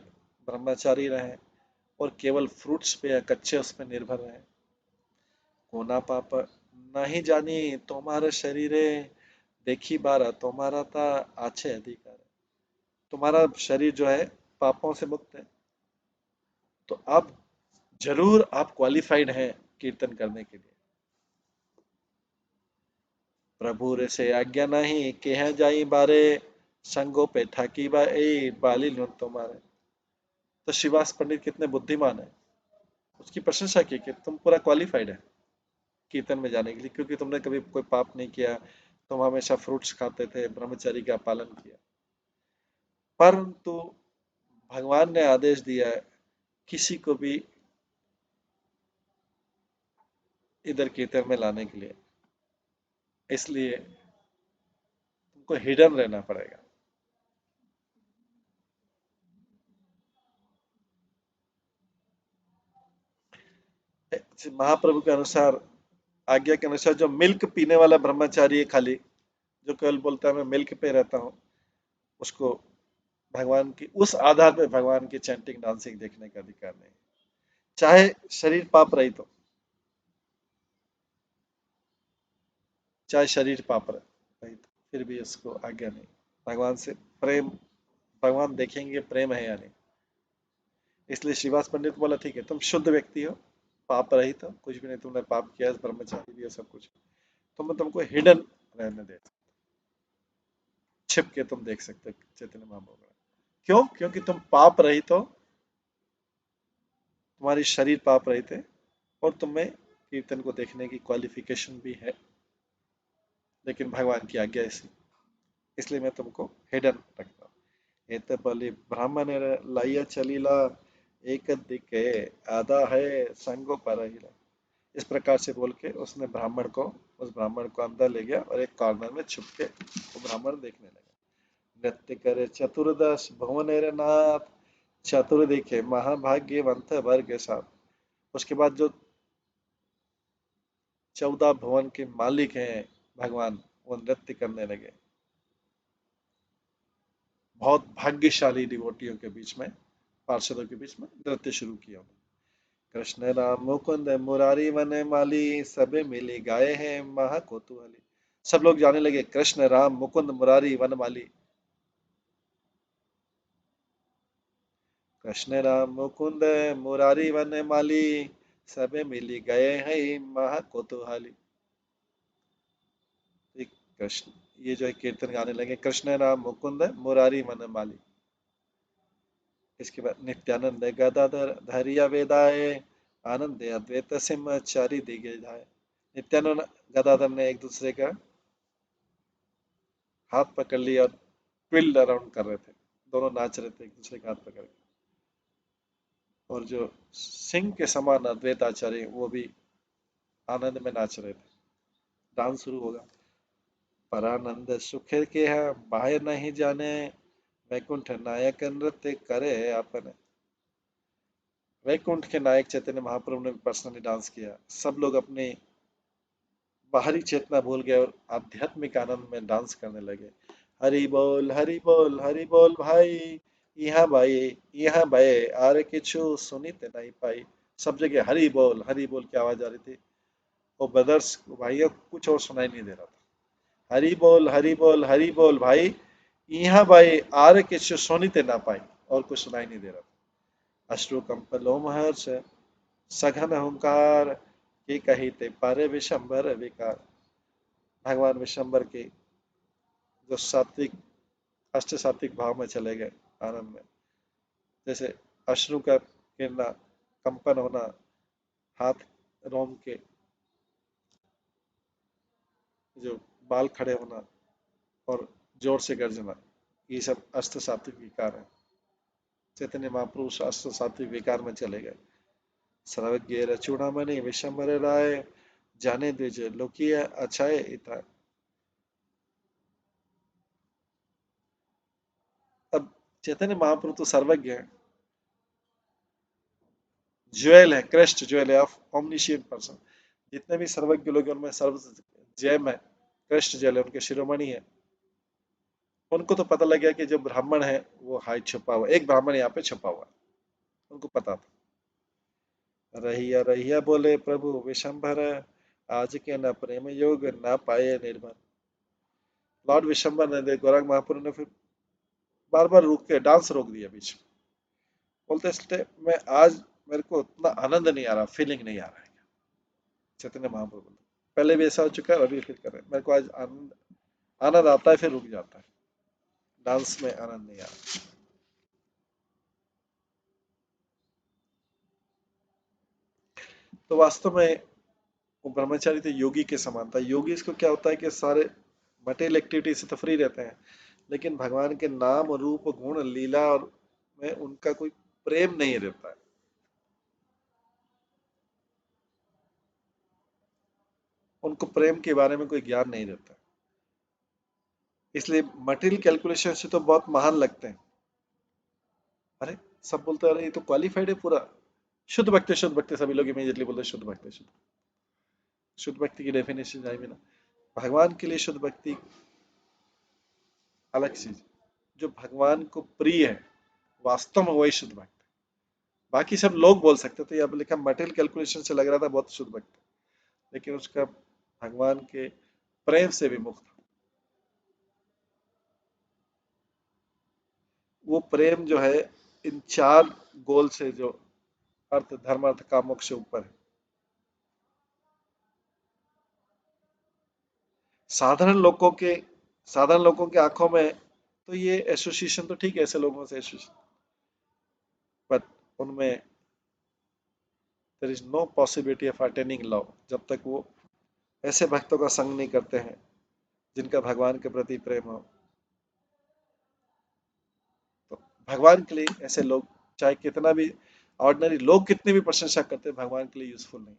ब्रह्मचारी रहे और केवल फ्रूट्स पे या कच्चे उस पे निर्भर रहे। कोना पाप नहीं जानी तुम्हारे शरीरे, देखी बारा तुम्हारा था आछे अधिकार। तुम्हारा शरीर जो है पापों से मुक्त है, तो आप जरूर आप क्वालिफाइड हैं कीर्तन करने के लिए। प्रभु रे से आज्ञा नहीं कह जाई बारे, संगो पे थाकी बा ए बाली नुन तुम्हारे। तो शिवास पंडित कितने बुद्धिमान है, उसकी प्रशंसा की कि तुम पूरा क्वालिफाइड है कीर्तन में जाने के लिए, क्योंकि तुमने कभी कोई पाप नहीं किया, तुम हमेशा फ्रूट्स खाते थे, ब्रह्मचर्य का पालन किया। परंतु भगवान ने आदेश दिया है किसी को भी इधर कीर्तन में लाने के लिए, इसलिए तुमको हिडन रहना पड़ेगा। महाप्रभु के अनुसार, आज्ञा के अनुसार, जो मिल्क पीने वाला ब्रह्मचारी है खाली, जो केवल बोलता है मैं मिल्क पे रहता हूँ, उसको भगवान की उस आधार पे भगवान की चैंटिंग डांसिंग देखने का अधिकार नहीं, चाहे शरीर पाप रहित हो, चाहे शरीर पाप रहित, फिर भी उसको आज्ञा नहीं। भगवान से प्रेम, भगवान देखेंगे प्रेम है या नहीं। इसलिए श्रीवास पंडित बोला ठीक है, तुम शुद्ध व्यक्ति हो, पाप रहित हो, कुछ भी नहीं तुमने पाप किया, ब्रह्मचारी भी है सब कुछ, तो मैं तुमको हिडन रहने दे, छिप के तुम देख सकते हो चैतन्य महाप्रभु को। क्यों? क्योंकि तुम पाप रहित हो, तुम्हारी शरीर पाप रहित है, और तुम्हें कीर्तन को देखने की क्वालिफिकेशन भी है, लेकिन भगवान की आज्ञा ऐसी, इसलिए मैं तुमको हिडन रखता हूँ। एत बलि ब्राह्मण लाइया चलीला, एक दिखे आधा है संगो पर हिला। इस प्रकार से बोल के उसने ब्राह्मण को, उस ब्राह्मण को अंदर ले गया और एक कॉर्नर में छुप के वो ब्राह्मण देखने लगा। नृत्य करे चतुर्दश भुवनेर नाथ, चतुर दिखे महाभाग्यवंत वर के साथ। उसके बाद जो 14 भुवन के मालिक हैं भगवान, वो नृत्य करने लगे, बहुत भाग्यशाली डिवोटियों के बीच में, पार्षदों के बीच में नृत्य शुरू किया। कृष्ण राम मुकुंद मुरारी वन माली, सबे मिली गाए हैं महा कौतूहली। सब लोग जाने लगे कृष्ण राम मुकुंद मुरारी वन माली, कृष्ण राम मुकुंद मुरारी वन माली, सबे मिली गए हैं महा कौतूहली। कृष्ण, ये जो है कीर्तन गाने लगे, कृष्ण राम मुकुंद मुरारी वन माली। इसके बाद नित्यानंद गदाधर धैर्य वेदाए, आनंद अद्वैत सिंह चारि दिगे धाय। नित्यानंद गदाधर ने एक दूसरे का हाथ पकड़ लिया और ट्विल्ड अराउंड कर रहे थे, दोनों नाच रहे थे एक दूसरे का हाथ पकड़ के। और जो सिंह के समान अद्वैत आचार्य वो भी आनंद में नाच रहे थे। डांस शुरू होगा। परानंद सुख के है बाह्य नहीं जाने, वैकुंठ नायक नृत्य करे आपने। वैकुंठ के नायक चैतन्य महाप्रभु ने पर्सनली डांस किया। सब लोग अपनी बाहरी चेतना भूल गए और आध्यात्मिक आनंद में डांस करने लगे। हरि बोल भाई, यहाँ भाई, यहाँ भाई, आरे किछु सुनित नहीं पाई। सब जगह हरि बोल की आवाज आ रही थी। और ब्रदर्स भाइयों कुछ और सुनाई नहीं दे रहा था। हरि बोल भाई, यहाँ भाई, आरे किछु सुनित ना पाई। और कुछ सुनाई नहीं दे रहा था। अश्रु कंप लोमहर्ष सघन हुंकार, की कही ते पारे विशंबर विकार। भगवान विशंबर की जो सात्विक अष्ट सात्विक भाव में चले गए आनंद में। जैसे अश्रु का गिरना, कंपन होना, हाथ रोम के जो बाल खड़े होना और जोर से गर्जना, ये सब अष्ट सात्विक विकार है। चैतन्य महापुरुष अष्ट सात्विक विकार में चले गए। सर्वज्ञ रचूड़ामणि विशंबर राय, जाने द्विज लोकीय अच्छाए इता। अब चैतन्य महाप्रभु तो सर्वज्ञ है, ज्वेल है, क्रेस्ट ज्वेल है ऑफ ओमनिशियंट पर्सन। जितने भी सर्वज्ञ लोग हैं उनमें सर्व जैम है, क्रेस्ट ज्वेल है, उनके शिरोमणि है। उनको तो पता लग गया कि जो ब्राह्मण है वो हाइट छुपा हुआ, एक ब्राह्मण यहाँ पे छुपा हुआ है। उनको पता था। रहिया रहिया बोले प्रभु विशंभर, आज के न प्रेम योग न पाए निर्भर। लॉर्ड विशंबर ने गौरांग महापुर ने फिर बार बार रुक के डांस रोक दिया बीच में। बोलते इसलिए मैं आज, मेरे को उतना आनंद नहीं आ रहा, फीलिंग नहीं आ रहा है। चैतन्य महाप्रभु पहले भी ऐसा हो चुका है, अभी फिर करें। मेरे को आज आनंद आनंद आता है फिर रुक जाता है। डांस में आनंद नहीं आ रहा। तो वास्तव में वो ब्रह्मचारी थे योगी के समान था। योगी इसको क्या होता है कि सारे मटेरियल एक्टिविटी से तो फ्री रहते हैं, लेकिन भगवान के नाम रूप गुण लीला और में उनका कोई प्रेम नहीं रहता है। उनको प्रेम के बारे में कोई ज्ञान नहीं रहता। इसलिए मटेरियल कैलकुलेशन से तो बहुत महान लगते हैं। अरे सब बोलते हैं अरे ये तो क्वालिफाइड है पूरा। शुद्ध भक्ति सभी लोग इमीडिएटली बोलते हैं शुद्ध भक्ति। शुद्ध भक्ति की डेफिनेशन जाए भी ना, भगवान के लिए शुद्ध भक्ति अलग चीज। जो भगवान को प्रिय है वास्तव में वही शुद्ध भक्त। बाकी सब लोग बोल सकते थे, अब लिखा मटेरियल कैलकुलेशन से लग रहा था बहुत शुद्ध भक्त, लेकिन उसका भगवान के प्रेम से विमुख था। वो प्रेम जो है इन चार गोल से, जो अर्थ धर्म अर्थ काम मोक्ष से ऊपर है। साधारण लोगों के साधारण लोगों के आंखों में तो ये एसोसिएशन तो ठीक है, ऐसे लोगों से एसोसिएशन, बट उनमें there is no possibility of attaining love जब तक वो ऐसे भक्तों का संग नहीं करते हैं जिनका भगवान के प्रति प्रेम हो। तो भगवान के लिए ऐसे लोग चाहे कितना भी ऑर्डिनरी लोग कितनी भी प्रशंसा करते हैं, भगवान के लिए यूजफुल नहीं।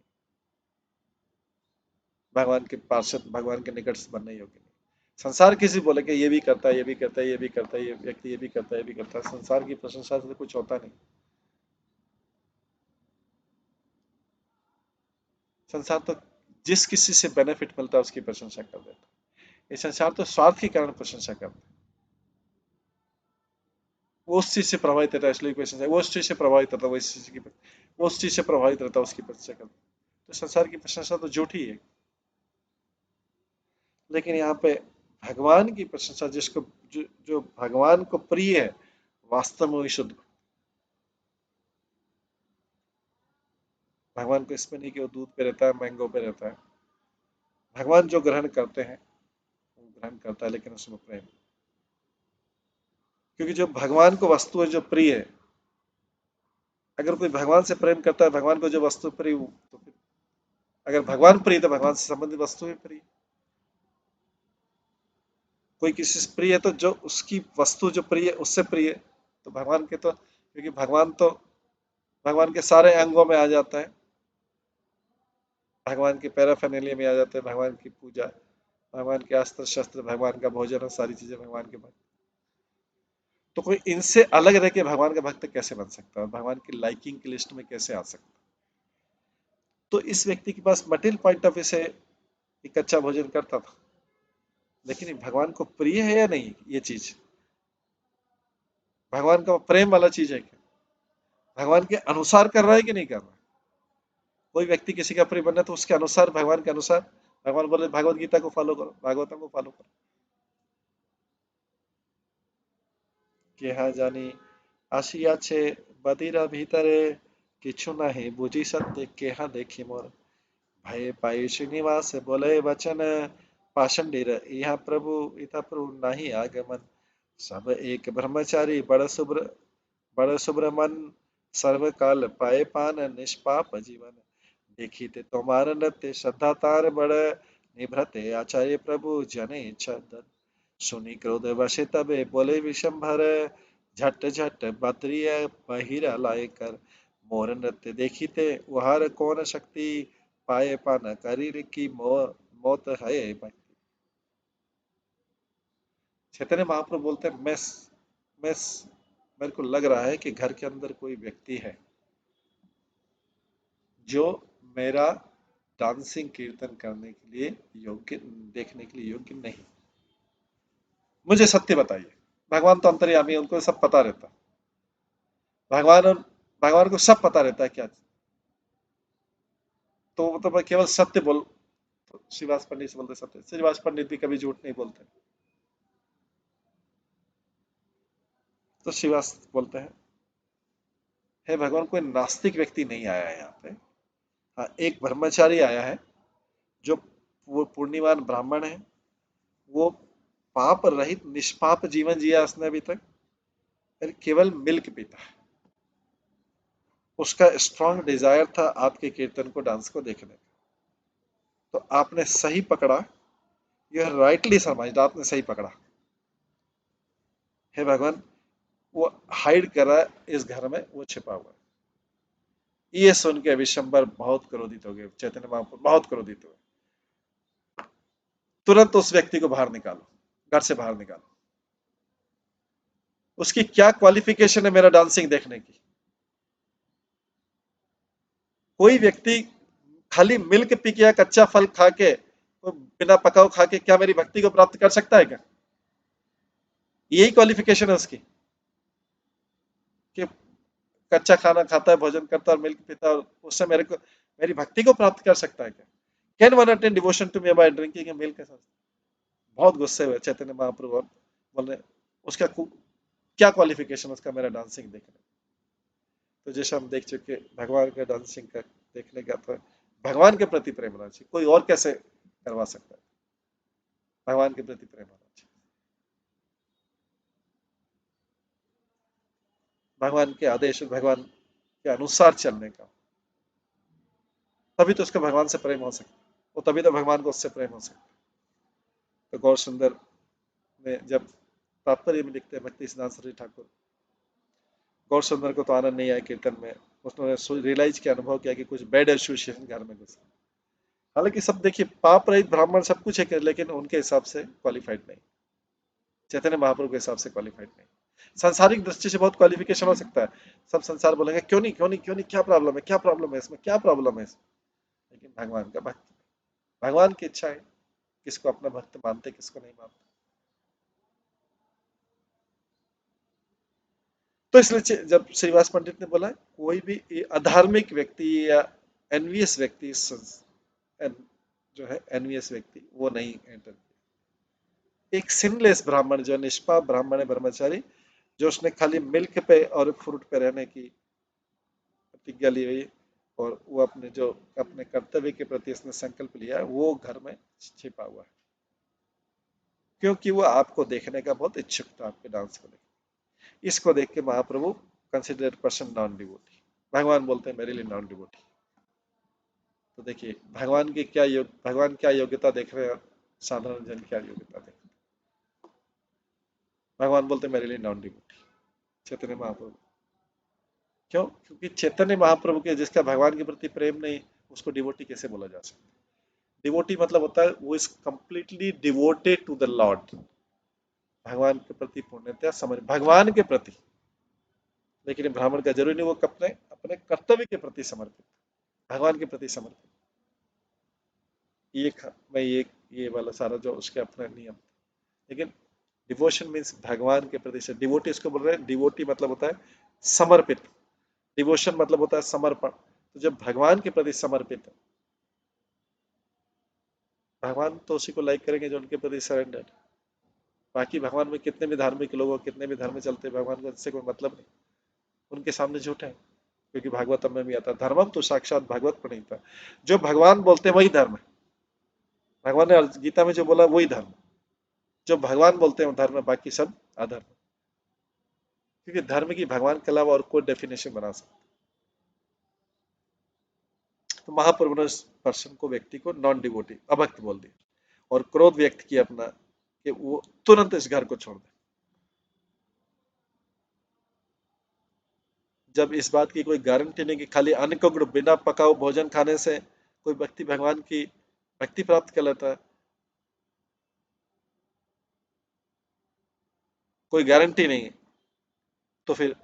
भगवान के पार्षद, भगवान के निकट से बनने योग्य नहीं। संसार किसी बोले कि ये भी करता है, ये भी करता है, ये भी करता है, ये व्यक्ति ये भी करता है, ये भी करता है, संसार की प्रशंसा से तो कुछ होता नहीं। संसार तो जिस किसी से बेनिफिट मिलता है उसकी प्रशंसा कर देता है। ये संसार तो स्वार्थ के कारण प्रशंसा करता है। वो उस चीज से प्रभावित रहता है इसलिए प्रशंसा, वो उस चीज से प्रभावित रहता है वो इस चीज की, वो उस चीज से प्रभावित रहता है उसकी प्रशंसा करता है। तो संसार की प्रशंसा तो झूठी है। लेकिन यहाँ पे भगवान की प्रशंसा जिसको, जो भगवान को प्रिय है, वास्तव में वही शुद्ध। भगवान को इसमें नहीं कि वो दूध पे रहता है, मैंगो पे रहता है। भगवान जो ग्रहण करते हैं वो ग्रहण करता है, लेकिन उसमें प्रेम। क्योंकि जो भगवान को वस्तु है जो प्रिय है, अगर कोई भगवान से प्रेम करता है, भगवान को जो वस्तु प्रिय तो फिर अगर भगवान प्रिय तो भगवान से संबंधित वस्तु भी प्रिय। कोई किसी से प्रिय है तो जो उसकी वस्तु जो प्रिय है उससे प्रिय है। तो भगवान के तो, क्योंकि भगवान तो भगवान के सारे अंगों में आ जाता है, भगवान के पैराफर्नेलिया में आ जाते हैं, भगवान की पूजा, भगवान के अस्त्र शस्त्र, भगवान का भोजन और सारी चीजें भगवान के भक्त। तो कोई इनसे अलग रह के भगवान का भक्त कैसे बन सकता है, भगवान की लाइकिंग की लिस्ट में कैसे आ सकता है? तो इस व्यक्ति के पास मटेरियल पॉइंट ऑफ व्यू से एक अच्छा भोजन करता था, लेकिन ये भगवान को प्रिय है या नहीं ये चीज, भगवान का प्रेम वाला चीज है क्या, भगवान के अनुसार कर रहा है कि नहीं कर रहा है? कोई व्यक्ति किसी का प्रिय बनना तो उसके अनुसार, भगवान के अनुसार, भगवान बोले भगवत गीता को फॉलो करो, भागवतम को फॉलो करो। কেহা জানি আসিয়াছে বাদিরা ভিতরে, কিছু নাহি বুঝি সত্য কেহা দেখি মোর, भय पाई श्रीनिवास बोले वचन, पाषंडिर यहाँ प्रभु इथा प्रभु नाही आगमन, सब एक ब्रह्मचारी बड़ शुभ्र मन, सर्व काल पाए पान निष्पाप जीवन, देखिते तुम्हार नृत्य श्रद्धा तार बड़, निभृते आचार्य प्रभु जने इच्छा धन, सुनी क्रोध वशे तबे बोले विशंभर, झट झट बद्रिय बहिरा लाए कर, मोर नृत्य देखिते उहार कौन शक्ति, पाए पान करीर की मौत है भक्ति। चैतन्य महाप्रभु बोलते हैं, मैं मेरे को लग रहा है कि घर के अंदर कोई व्यक्ति है जो मेरा डांसिंग कीर्तन करने के लिए योग्य, देखने के लिए योग्य नहीं, मुझे सत्य बताइए। भगवान तो अंतर्यामी है, उनको सब पता रहता है, भगवान और भगवान को सब पता रहता है क्या, तो मतलब मैं केवल सत्य बोल, तो श्रीवास पंडित से बोलते सत्य, श्रीवास पंडित भी कभी झूठ नहीं बोलते, तो श्रीवास बोलते हैं, हे भगवान कोई नास्तिक व्यक्ति नहीं आया है यहाँ पे, हाँ एक ब्रह्मचारी आया है, जो वो पूर्णिमान ब्राह्मण है, वो पाप रहित निष्पाप जीवन जिया उसने अभी तक, और केवल मिल्क पीता है, उसका स्ट्रांग डिजायर था आपके कीर्तन को, डांस को देखने का, तो आपने सही पकड़ा, यह राइटली समझ, आपने सही पकड़ा, हे भगवान वो हाइड कर रहा है इस घर में, वो छिपा हुआ है। ये सुन के विशंबर बहुत क्रोधित हो गए, चैतन्य महाप्रभु बहुत क्रोधित हुए, तुरंत उस व्यक्ति को बाहर निकालो, घर से बाहर निकालो, उसकी क्या क्वालिफिकेशन है मेरा डांसिंग देखने की? कोई व्यक्ति खाली मिल्क पी के या कच्चा फल खा के, तो बिना पकाओ खा के क्या मेरी भक्ति को प्राप्त कर सकता है क्या? यही क्वालिफिकेशन है उसकी, कि कच्चा खाना खाता है, भोजन करता है और मिल्क पीता है, और उससे मेरे को मेरी भक्ति को प्राप्त कर सकता है क्या? Can one attain devotion to me by drinking a milk? बहुत गुस्से हुए चैतन्य महाप्रभु और बोले उसका क्या क्वालिफिकेशन उसका मेरा डांसिंग देखने? तो जैसे हम देख चुके, भगवान का डांसिंग का देखने का तो भगवान के प्रति प्रेम होना चाहिए, कोई और कैसे करवा सकता है? भगवान के प्रति प्रेम होना चाहिए, भगवान के आदेश, भगवान के अनुसार चलने का, तभी तो उसका भगवान से प्रेम हो सकता है, वो तभी तो भगवान को उससे प्रेम हो सकता है। तो गौर सुंदर में जब तात्पर्य में लिखते हैं भक्ति सिद्धांत सरस्वती ठाकुर, गौर सुंदर को तो आनंद नहीं आया कीर्तन में, उसने रियलाइज किया, अनुभव किया कि कुछ बैड एसोसिएशन घर में घुसा, हालांकि सब देखिए पाप रहित ब्राह्मण सब कुछ है, लेकिन उनके हिसाब से क्वालिफाइड नहीं, चैतन्य महाप्रभु के हिसाब से क्वालिफाइड नहीं। सांसारिक दृष्टि से बहुत क्वालिफिकेशन हो सकता है, सब संसार बोलेंगे क्यों नहीं क्यों नहीं क्यों नहीं, क्या प्रॉब्लम है, क्या प्रॉब्लम है इसमें, क्या प्रॉब्लम है इसमें, लेकिन भगवान का भक्त, भगवान की इच्छा है, किसको अपना भक्त मानते किसको नहीं मानते। तो इसलिए जब श्रीवास पंडित ने बोला कोई भी अधार्मिक व्यक्ति या एनवियस व्यक्ति, जो है एनवियस व्यक्ति, वो नहीं एंटर, एक सिनलेस ब्राह्मण जो निष्पाप ब्राह्मण है, ब्रह्मचारी, जो उसने खाली मिल्क पे और फ्रूट पे रहने की प्रतिज्ञा ली हुई, और वो अपने जो अपने कर्तव्य के प्रति इसने संकल्प लिया है, वो घर में छिपा हुआ है, क्योंकि वो आपको देखने का बहुत इच्छुक था, आपके डांस को लेकर। इसको देख के महाप्रभु कंसिडर पर्सन नॉन डिवोटी, भगवान बोलते हैं मेरे लिए नॉन डिवोटी। तो देखिए भगवान की क्या भगवान क्या योग्यता देख रहे हैं, साधारण जन क्या योग्यता देख रहे हैं? भगवान बोलते हैं मेरे लिए नॉन डिवोटी, चैतन्य महाप्रभु। क्यों? क्योंकि चैतन्य महाप्रभु के जिसका भगवान के प्रति प्रेम नहीं, उसको डिवोटी कैसे बोला जा सकता? डिवोटी मतलब होता है वो is completely devoted to the lord, भगवान के प्रति पूर्णतया समर्पित, भगवान के प्रति। लेकिन ब्राह्मण का जरूरी नहीं वो अपने अपने कर्तव्य के प्रति समर्पित, भगवान के प्रति समर्पित। ये मैं ये वाला सारा जो उसके अपने नियम। लेकिन डिवोशन मीन्स भगवान के प्रति से, डिवोटी इसको बोल रहे हैं, डिवोटी मतलब होता है समर्पित, डिवोशन मतलब होता है समर्पण। तो जब भगवान के प्रति समर्पित है, भगवान तो उसी को लाइक करेंगे जो उनके प्रति सरेंडर। बाकी भगवान में कितने भी धार्मिक लोग हो, कितने भी धर्म में चलते हैं, भगवान का इससे कोई मतलब नहीं, उनके सामने झूठे हैं। क्योंकि भागवतम में भी आता है धर्मम तो साक्षात भागवत प्रणीता, जो भगवान बोलते हैं वही धर्म है। भगवान ने गीता में जो बोला वही धर्म, जो भगवान बोलते हैं वो धर्म है, बाकी सब अधर्म। क्योंकि धर्म की भगवान के अलावा और कोई डेफिनेशन बना सकता। तो महाप्रभु ने उस पर्सन को, व्यक्ति को नॉन डिवोटी, अभक्त बोल दिया, और क्रोध व्यक्त किया अपना कि वो तुरंत इस घर को छोड़ दे। जब इस बात की कोई गारंटी नहीं कि खाली अन्न को बिना पकाओ भोजन खाने से कोई व्यक्ति भगवान की भक्ति प्राप्त कर लेता है, कोई गारंटी नहीं है, तो फिर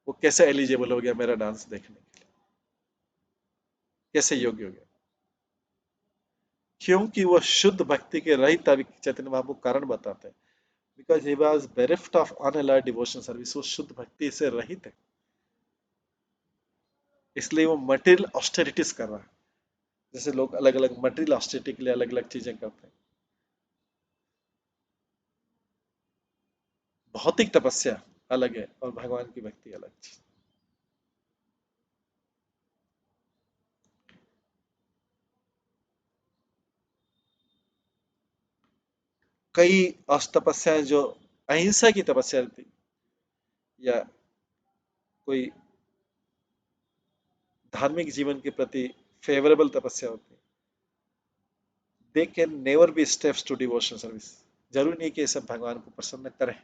वो कैसे एलिजिबल हो गया मेरा डांस देखने के लिए, कैसे योग्य हो गया? क्योंकि वो शुद्ध भक्ति के रहित था। चैतन्य महाप्रभु कारण बताते हैं, because he was bereft of unalloyed devotion service, वो शुद्ध भक्ति से रहित है, इसलिए वो मटेरियल ऑस्टेरिटीज कर रहा है। जैसे लोग अलग अलग मटेरियल ऑस्टेरिटी के लिए अलग अलग चीजें करते हैं, भौतिक तपस्या अलग है और भगवान की भक्ति अलग चीज। कई तपस्याएं जो अहिंसा की तपस्या थी, या कोई धार्मिक जीवन के प्रति फेवरेबल तपस्या होती है, they can never be steps to devotional service. जरूरी नहीं कि ये सब भगवान को प्रसन्न करें।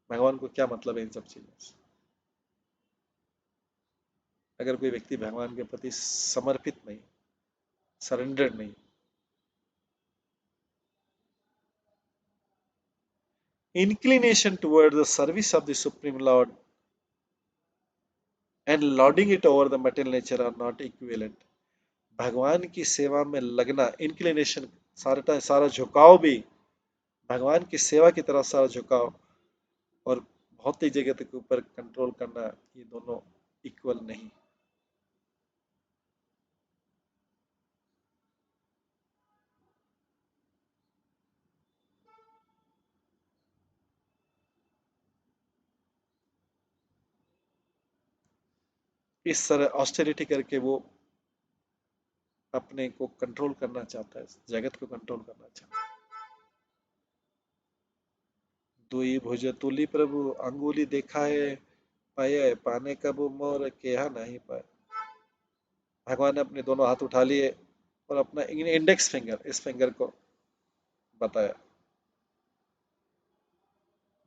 भगवान को क्या मतलब है इन सब चीजों से? अगर कोई व्यक्ति भगवान के प्रति समर्पित नहीं, सरेंडर्ड नहीं, inclination toward the service of the Supreme Lord and lording it over the material nature are not equivalent. भगवान की सेवा में लगना, इंक्लिनेशन, सारा झुकाव भी भगवान की सेवा की तरफ सारा झुकाव, और भौतिक जगत के ऊपर कंट्रोल करना, ये दोनों इक्वल नहीं। इस तरह ऑस्टेरिटी करके वो अपने को कंट्रोल करना चाहता है, जगत को कंट्रोल करना चाहता है। दुई भुज तुली प्रभु अंगुली देखा है, पाए पाने का वो मोर केहा नहीं पाए। भगवान ने अपने दोनों हाथ उठा लिए और अपना इंडेक्स फिंगर, इस फिंगर को बताया,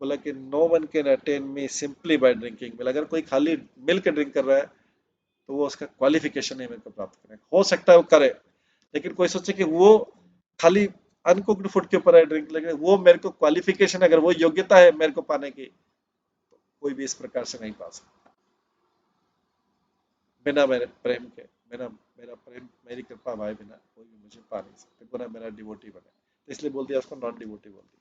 बोला कि no one can attain me simply by drinking milk. अगर कोई खाली मिल्क ड्रिंक कर रहा है तो वो उसका क्वालिफिकेशन है मेरे को प्राप्त करने का। हो सकता है वो करे, लेकिन कोई सोचे कि वो खाली अनकुक्ड फूड के ऊपर है ड्रिंक, लेकिन वो मेरे को क्वालिफिकेशन, अगर वो योग्यता है मेरे को पाने की, कोई भी इस प्रकार से नहीं पा सकता बिना मेरे प्रेम के। मेरा मेरा प्रेम, मेरी कृपा भाई, बिना कोई भी मुझे पा नहीं सकते, पूरा मेरा डिवोटी बने। तो इसलिए बोल दिया उसको नॉन डिवोटी बोल दिया।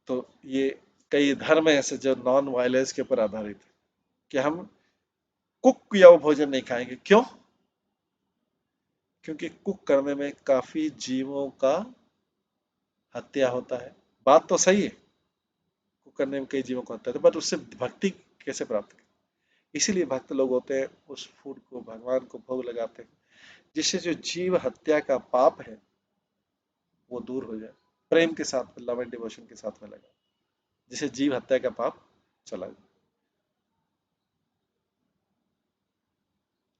तो ये कई धर्म है ऐसे जो नॉन वायलेंस के ऊपर आधारित है, कि हम कुक किया हुआ भोजन नहीं खाएंगे। क्यों? क्योंकि कुक करने में काफी जीवों का हत्या होता है। बात तो सही है, कुक करने में कई जीवों को हत्या होता है, बट उससे भक्ति कैसे प्राप्त करें? इसीलिए भक्त लोग होते हैं, उस फूड को भगवान को भोग लगाते हैं, जिससे जो जीव हत्या का पाप है वो दूर हो जाए, प्रेम के साथ में, लव एंड डिवोशन के साथ में लगा, जिससे जीव हत्या का पाप चला जाए।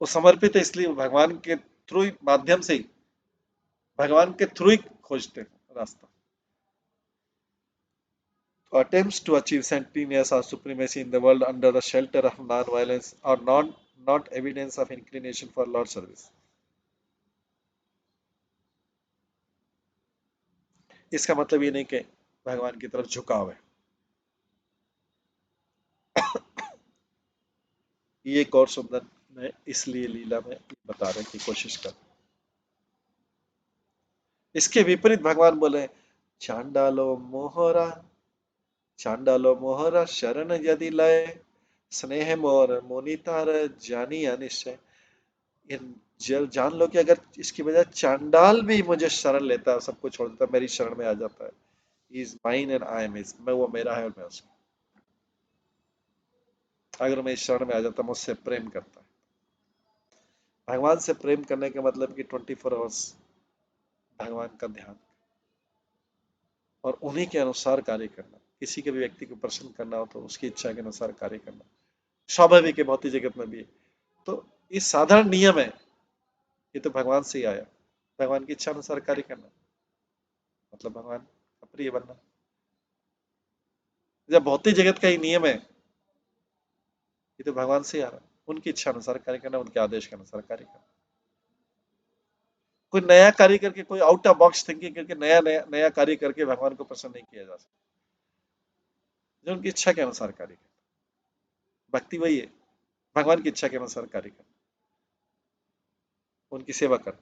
वो समर्पित है, इसलिए भगवान के थ्रू माध्यम से ही भगवान के थ्रू ही खोजते हैं रास्ता। Attempts to achieve centennial or supremacy in the world under the shelter of non-violence are not evidence of inclination for Lord service। इसका मतलब ये नहीं कि भगवान की तरफ झुकाव है। ये एक और सुंदर मैं इसलिए लीला में बताने की कोशिश कर। इसके विपरीत भगवान बोले, चांडालो मोहरा चांडालो मोहरा शरण यदि लय, स्नेह मोर मोनितार जानी अनिश्चय। जान लो कि अगर इसकी बजाय चांडाल भी मुझे शरण लेता है, सबको छोड़ देता है, मेरी शरण में आ जाता है, is mine and I am his, मैं वो मेरा है और मैं उसका। अगर मैं इस शरण में आ जाता, मुझसे प्रेम करता है। भगवान से प्रेम करने का मतलब कि 24 आवर्स भगवान का ध्यान और उन्हीं के अनुसार कार्य करना। किसी के भी व्यक्ति को प्रसन्न करना हो तो उसकी इच्छा के अनुसार कार्य करना, स्वाभाविक है, भौतिक जगत में भी है। तो ये साधारण नियम है, ये तो भगवान से ही आया। भगवान की इच्छा अनुसार कार्य करना मतलब भगवान का प्रिय बनना। जब भौतिक जगत का ही नियम है, ये तो भगवान से ही आ रहा है। उनकी इच्छा अनुसार कार्य करना, उनके आदेश के अनुसार कार्य करना। कोई नया कार्य करके, कोई आउट ऑफ बॉक्स थिंकिंग करके नया नया नया कार्य करके भगवान को प्रसन्न नहीं किया जा सकता। जो उनकी इच्छा के अनुसार कार्य करना, भक्ति वही है, भगवान की इच्छा के अनुसार कार्य करना, उनकी सेवा करना।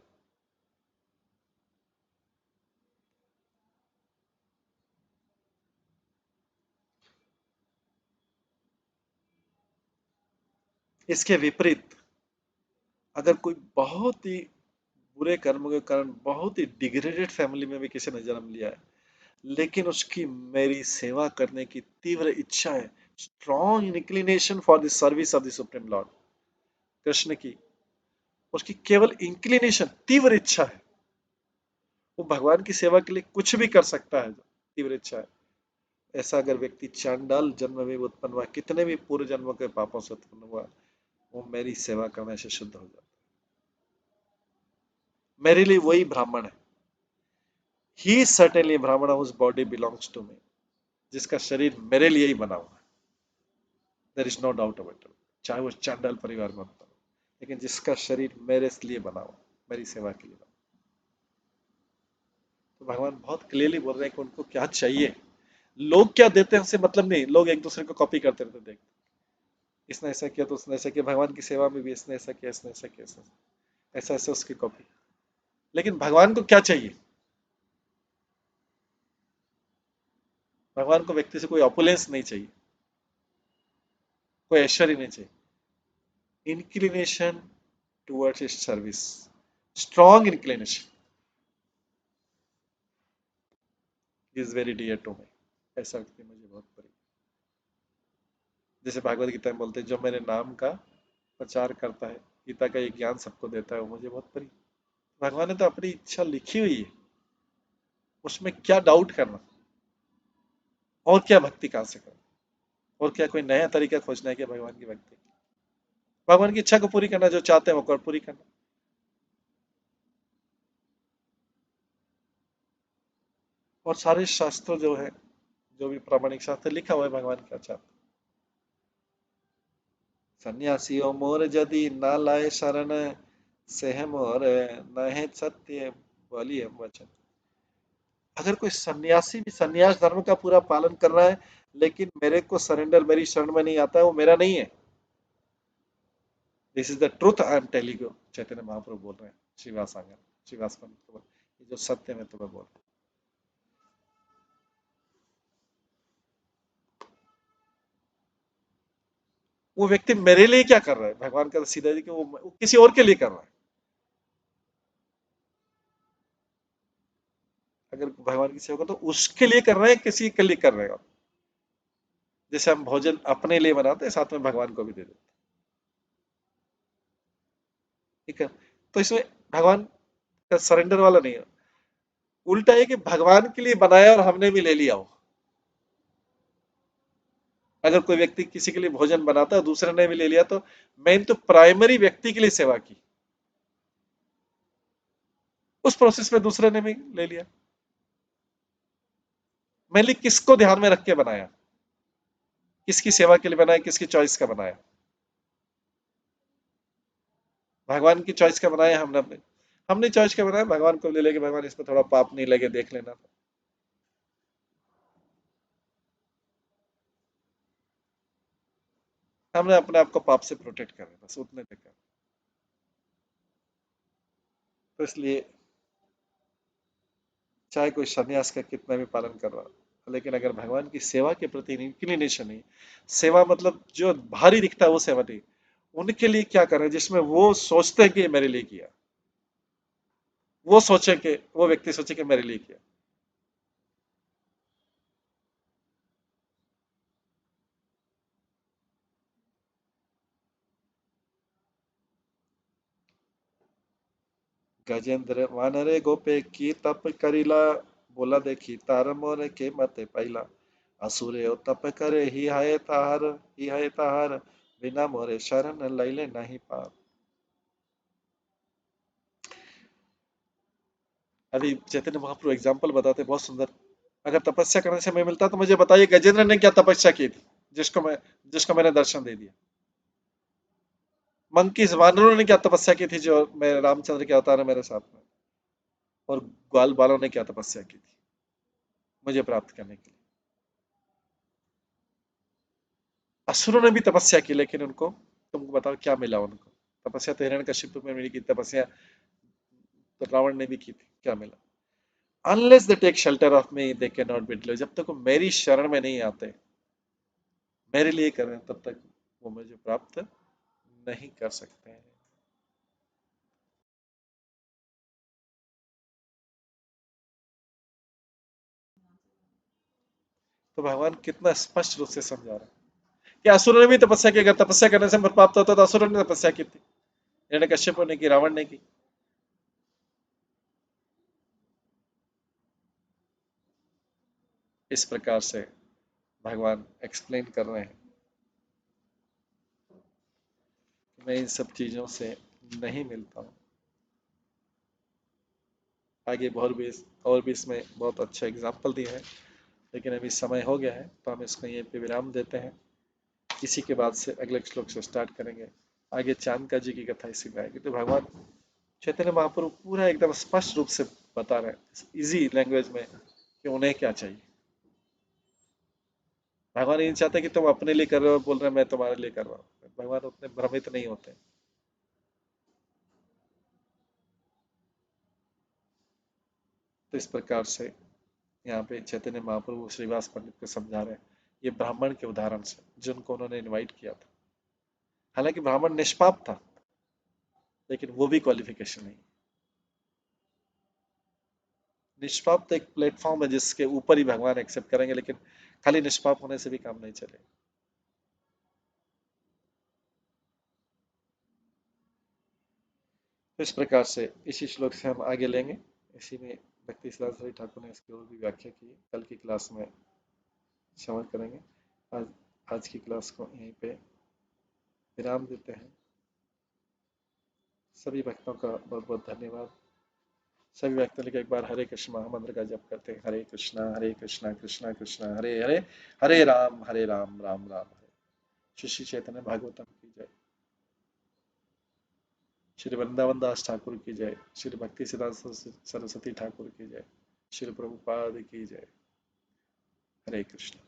इसके विपरीत अगर कोई बहुत ही बुरे कर्मों के कारण बहुत ही डिग्रेडेड फैमिली में भी किसी ने जन्म लिया है, लेकिन उसकी मेरी सेवा करने की तीव्र इच्छा है, strong inclination for the service of the supreme Lord Krishna की, उसकी केवल इंक्लिनेशन तीव्र इच्छा है, वो भगवान की सेवा के लिए कुछ भी कर सकता है, तीव्र इच्छा है। ऐसा अगर व्यक्ति चांडाल जन्म में उत्पन्न हुआ, कितने भी पूर्व जन्मों के पापों से उत्पन्न हुआ, वो मेरी सेवा करने से शुद्ध हो जाता है। मेरे लिए वही ब्राह्मण है। He certainly brahmin whose body belongs to me, जिसका शरीर मेरे लिए ही बना हुआ है। There is no doubt about it, चाहे वो चांडाल परिवार में उत्पन्न, लेकिन जिसका शरीर मेरे लिए बना हुआ, मेरी सेवा के लिए बना। तो भगवान बहुत क्लियरली बोल रहे हैं कि उनको क्या चाहिए। लोग क्या देते हैं उससे मतलब नहीं, लोग एक दूसरे को कॉपी करते रहते, देख इसने ऐसा किया तो उसने ऐसा किया, भगवान की सेवा में भी इसने ऐसा किया, इसने ऐसा किया, ऐसा ऐसा उसकी कॉपी। लेकिन भगवान को क्या चाहिए? भगवान को व्यक्ति से कोई ऑपुलेंस नहीं चाहिए, कोई ऐश्वर्य नहीं चाहिए। Inclination towards his service, strong inclination is very dear to me. ऐसा व्यक्ति मुझे बहुत प्रिय। जैसे भागवत गीता में बोलते हैं, जो मेरे नाम का प्रचार करता है, गीता का ये ज्ञान सबको देता है, वो मुझे बहुत प्रिय। भगवान ने तो अपनी इच्छा लिखी हुई है, उसमें क्या डाउट करना, और क्या भक्ति कहां से करना, और क्या कोई नया तरीका खोजना है क्या भगवान की भक्ति? भगवान की इच्छा को पूरी करना, जो चाहते हैं वो पूरी करना। और सारे शास्त्र जो है, जो भी प्रामाणिक शास्त्र लिखा हुआ है, भगवान क्या चाहते। सन्यासियों मोर यदि ना लाए शरण, सेह मोर नहे सत्य बोलिए वचन। अगर कोई सन्यासी भी सन्यास धर्म का पूरा पालन कर रहा है, लेकिन मेरे को सरेंडर, मेरी शरण में नहीं आता है, वो मेरा नहीं है। This is the truth I am telling you, Chaitanya Mahaprabhu बोल रहे हैं श्रीवास आंगन, श्रीवास पंत, ये जो सत्य में तुम्हें बोल रहा हूं। वो व्यक्ति मेरे लिए क्या कर रहा है? भगवान का सीधा जी कि वो किसी और के लिए कर रहा है। अगर भगवान की सेवा को तो उसके लिए कर रहे हैं, किसी के लिए कर रहे हैं। जैसे हम भोजन अपने लिए बनाते हैं, साथ में भगवान को भी दे देते हैं, ठीक है। तो इसमें भगवान का सरेंडर वाला नहीं है, उल्टा है कि भगवान के लिए बनाया और हमने भी ले लिया हो। अगर कोई व्यक्ति किसी के लिए भोजन बनाता है, दूसरे ने भी ले लिया, तो मेन तो प्राइमरी व्यक्ति के लिए सेवा की। उस प्रोसेस में दूसरे ने भी ले लिया। मैंने किसको ध्यान में रख के बनाया, किसकी सेवा के लिए बनाया, किसकी चॉइस का बनाया? भगवान की चॉइस का बनाया हमने अपने, हमने चॉइस का बनाया, भगवान को ले लेके भगवान इसमें थोड़ा पाप नहीं लगे देख लेना। हमने अपने आप को पाप से प्रोटेक्ट कर बस उतने तक कर। तो इसलिए चाहे कोई सन्यास का कितना भी पालन कर रहा, लेकिन अगर भगवान की सेवा के प्रति इंक्लिनेशन नहीं, सेवा मतलब जो भारी दिखता है वो सेवा नहीं, उनके लिए क्या करें जिसमें वो सोचते हैं कि ये मेरे लिए किया, वो सोचे कि वो व्यक्ति सोचे कि मेरे लिए किया। गजेंद्र वानरे गोपे की तप करिला, बोला देखी तार मोर के मते पाइला, असुरे ओ तप करे ही हाय ताहार, बिना मोरे शरण लैले नहीं पार। अभी चैतन्य महाप्रभु एग्जाम्पल बताते बहुत सुंदर। अगर तपस्या करने से मैं मिलता तो मुझे बताइए गजेंद्र ने क्या तपस्या की थी, जिसको मैंने दर्शन दे दिया। मंकीज वानरों ने क्या तपस्या की थी जो मेरे रामचंद्र के अवतार है मेरे साथ में, और ग्वाल बालों ने क्या तपस्या की थी मुझे प्राप्त करने के लिए। असुरों ने भी तपस्या की, लेकिन उनको, तुमको बताओ क्या मिला उनको? तपस्या तो हिरण्यकशिपु में मिली की तपस्या, तो रावण ने भी की थी, क्या मिला? Unless they take shelter of me they can not be delivered. जब तक वो मेरी शरण में नहीं आते, मेरे लिए कर रहे हैं, तब तक वो मुझे प्राप्त नहीं कर सकते हैं। तो भगवान कितना स्पष्ट रूप से समझा रहे हैं कि असुरों ने भी तपस्या की, अगर तपस्या करने से फल प्राप्त होता तो असुरों ने तपस्या की थी, हिरण्यकश्यप ने की, रावण ने की। इस प्रकार से भगवान एक्सप्लेन कर रहे हैं कि मैं इन सब चीजों से नहीं मिलता हूँ। आगे और भी इसमें बहुत अच्छा एग्जाम्पल दिया है, लेकिन अभी समय हो गया है तो हम इसको यहीं पे विराम देते हैं। इसी के बाद से अगले श्लोक से स्टार्ट करेंगे। आगे चांदका जी की कथा इसी में आएगी। तो भगवान चैतन्य महाप्रभु पूरा एकदम स्पष्ट रूप से बता रहे हैं इजी लैंग्वेज में कि उन्हें क्या चाहिए। भगवान ये नहीं चाहते कि तुम अपने लिए कर रहे हो, बोल रहे हो मैं तुम्हारे लिए कर रहा हूँ। भगवान उतने भ्रमित नहीं होते। तो इस प्रकार से यहाँ पे चैतन्य महाप्रभु श्रीवास पंडित को समझा रहे हैं ये ब्राह्मण के उदाहरण से, जिनको उन्होंने इनवाइट किया था। हालांकि ब्राह्मण निष्पाप था, लेकिन वो भी क्वालिफिकेशन नहीं। निष्पाप तो एक प्लेटफॉर्म है जिसके ऊपर ही भगवान एक्सेप्ट करेंगे, लेकिन खाली निष्पाप होने से भी काम नहीं चलेगा। तो इस प्रकार से इसी श्लोक से हम आगे लेंगे। इसी में भक्ति सिद्धांत ठाकुर ने इसकी और भी व्याख्या की है, कल की क्लास में श्रवण करेंगे। आज आज की क्लास को यहीं पे विराम देते हैं। सभी भक्तों का बहुत बहुत धन्यवाद। सभी भक्तों के एक बार हरे कृष्ण महामंत्र का जप करते हैं। हरे कृष्णा कृष्णा कृष्णा हरे हरे, हरे राम राम राम हरे। श्री श्री चैतन्य भागवतम की जय। श्री वृंदावन दास ठाकुर की जय। श्री भक्ति सिद्धांत सरस्वती ठाकुर की जय। श्री प्रभुपाद की जय। हरे कृष्ण।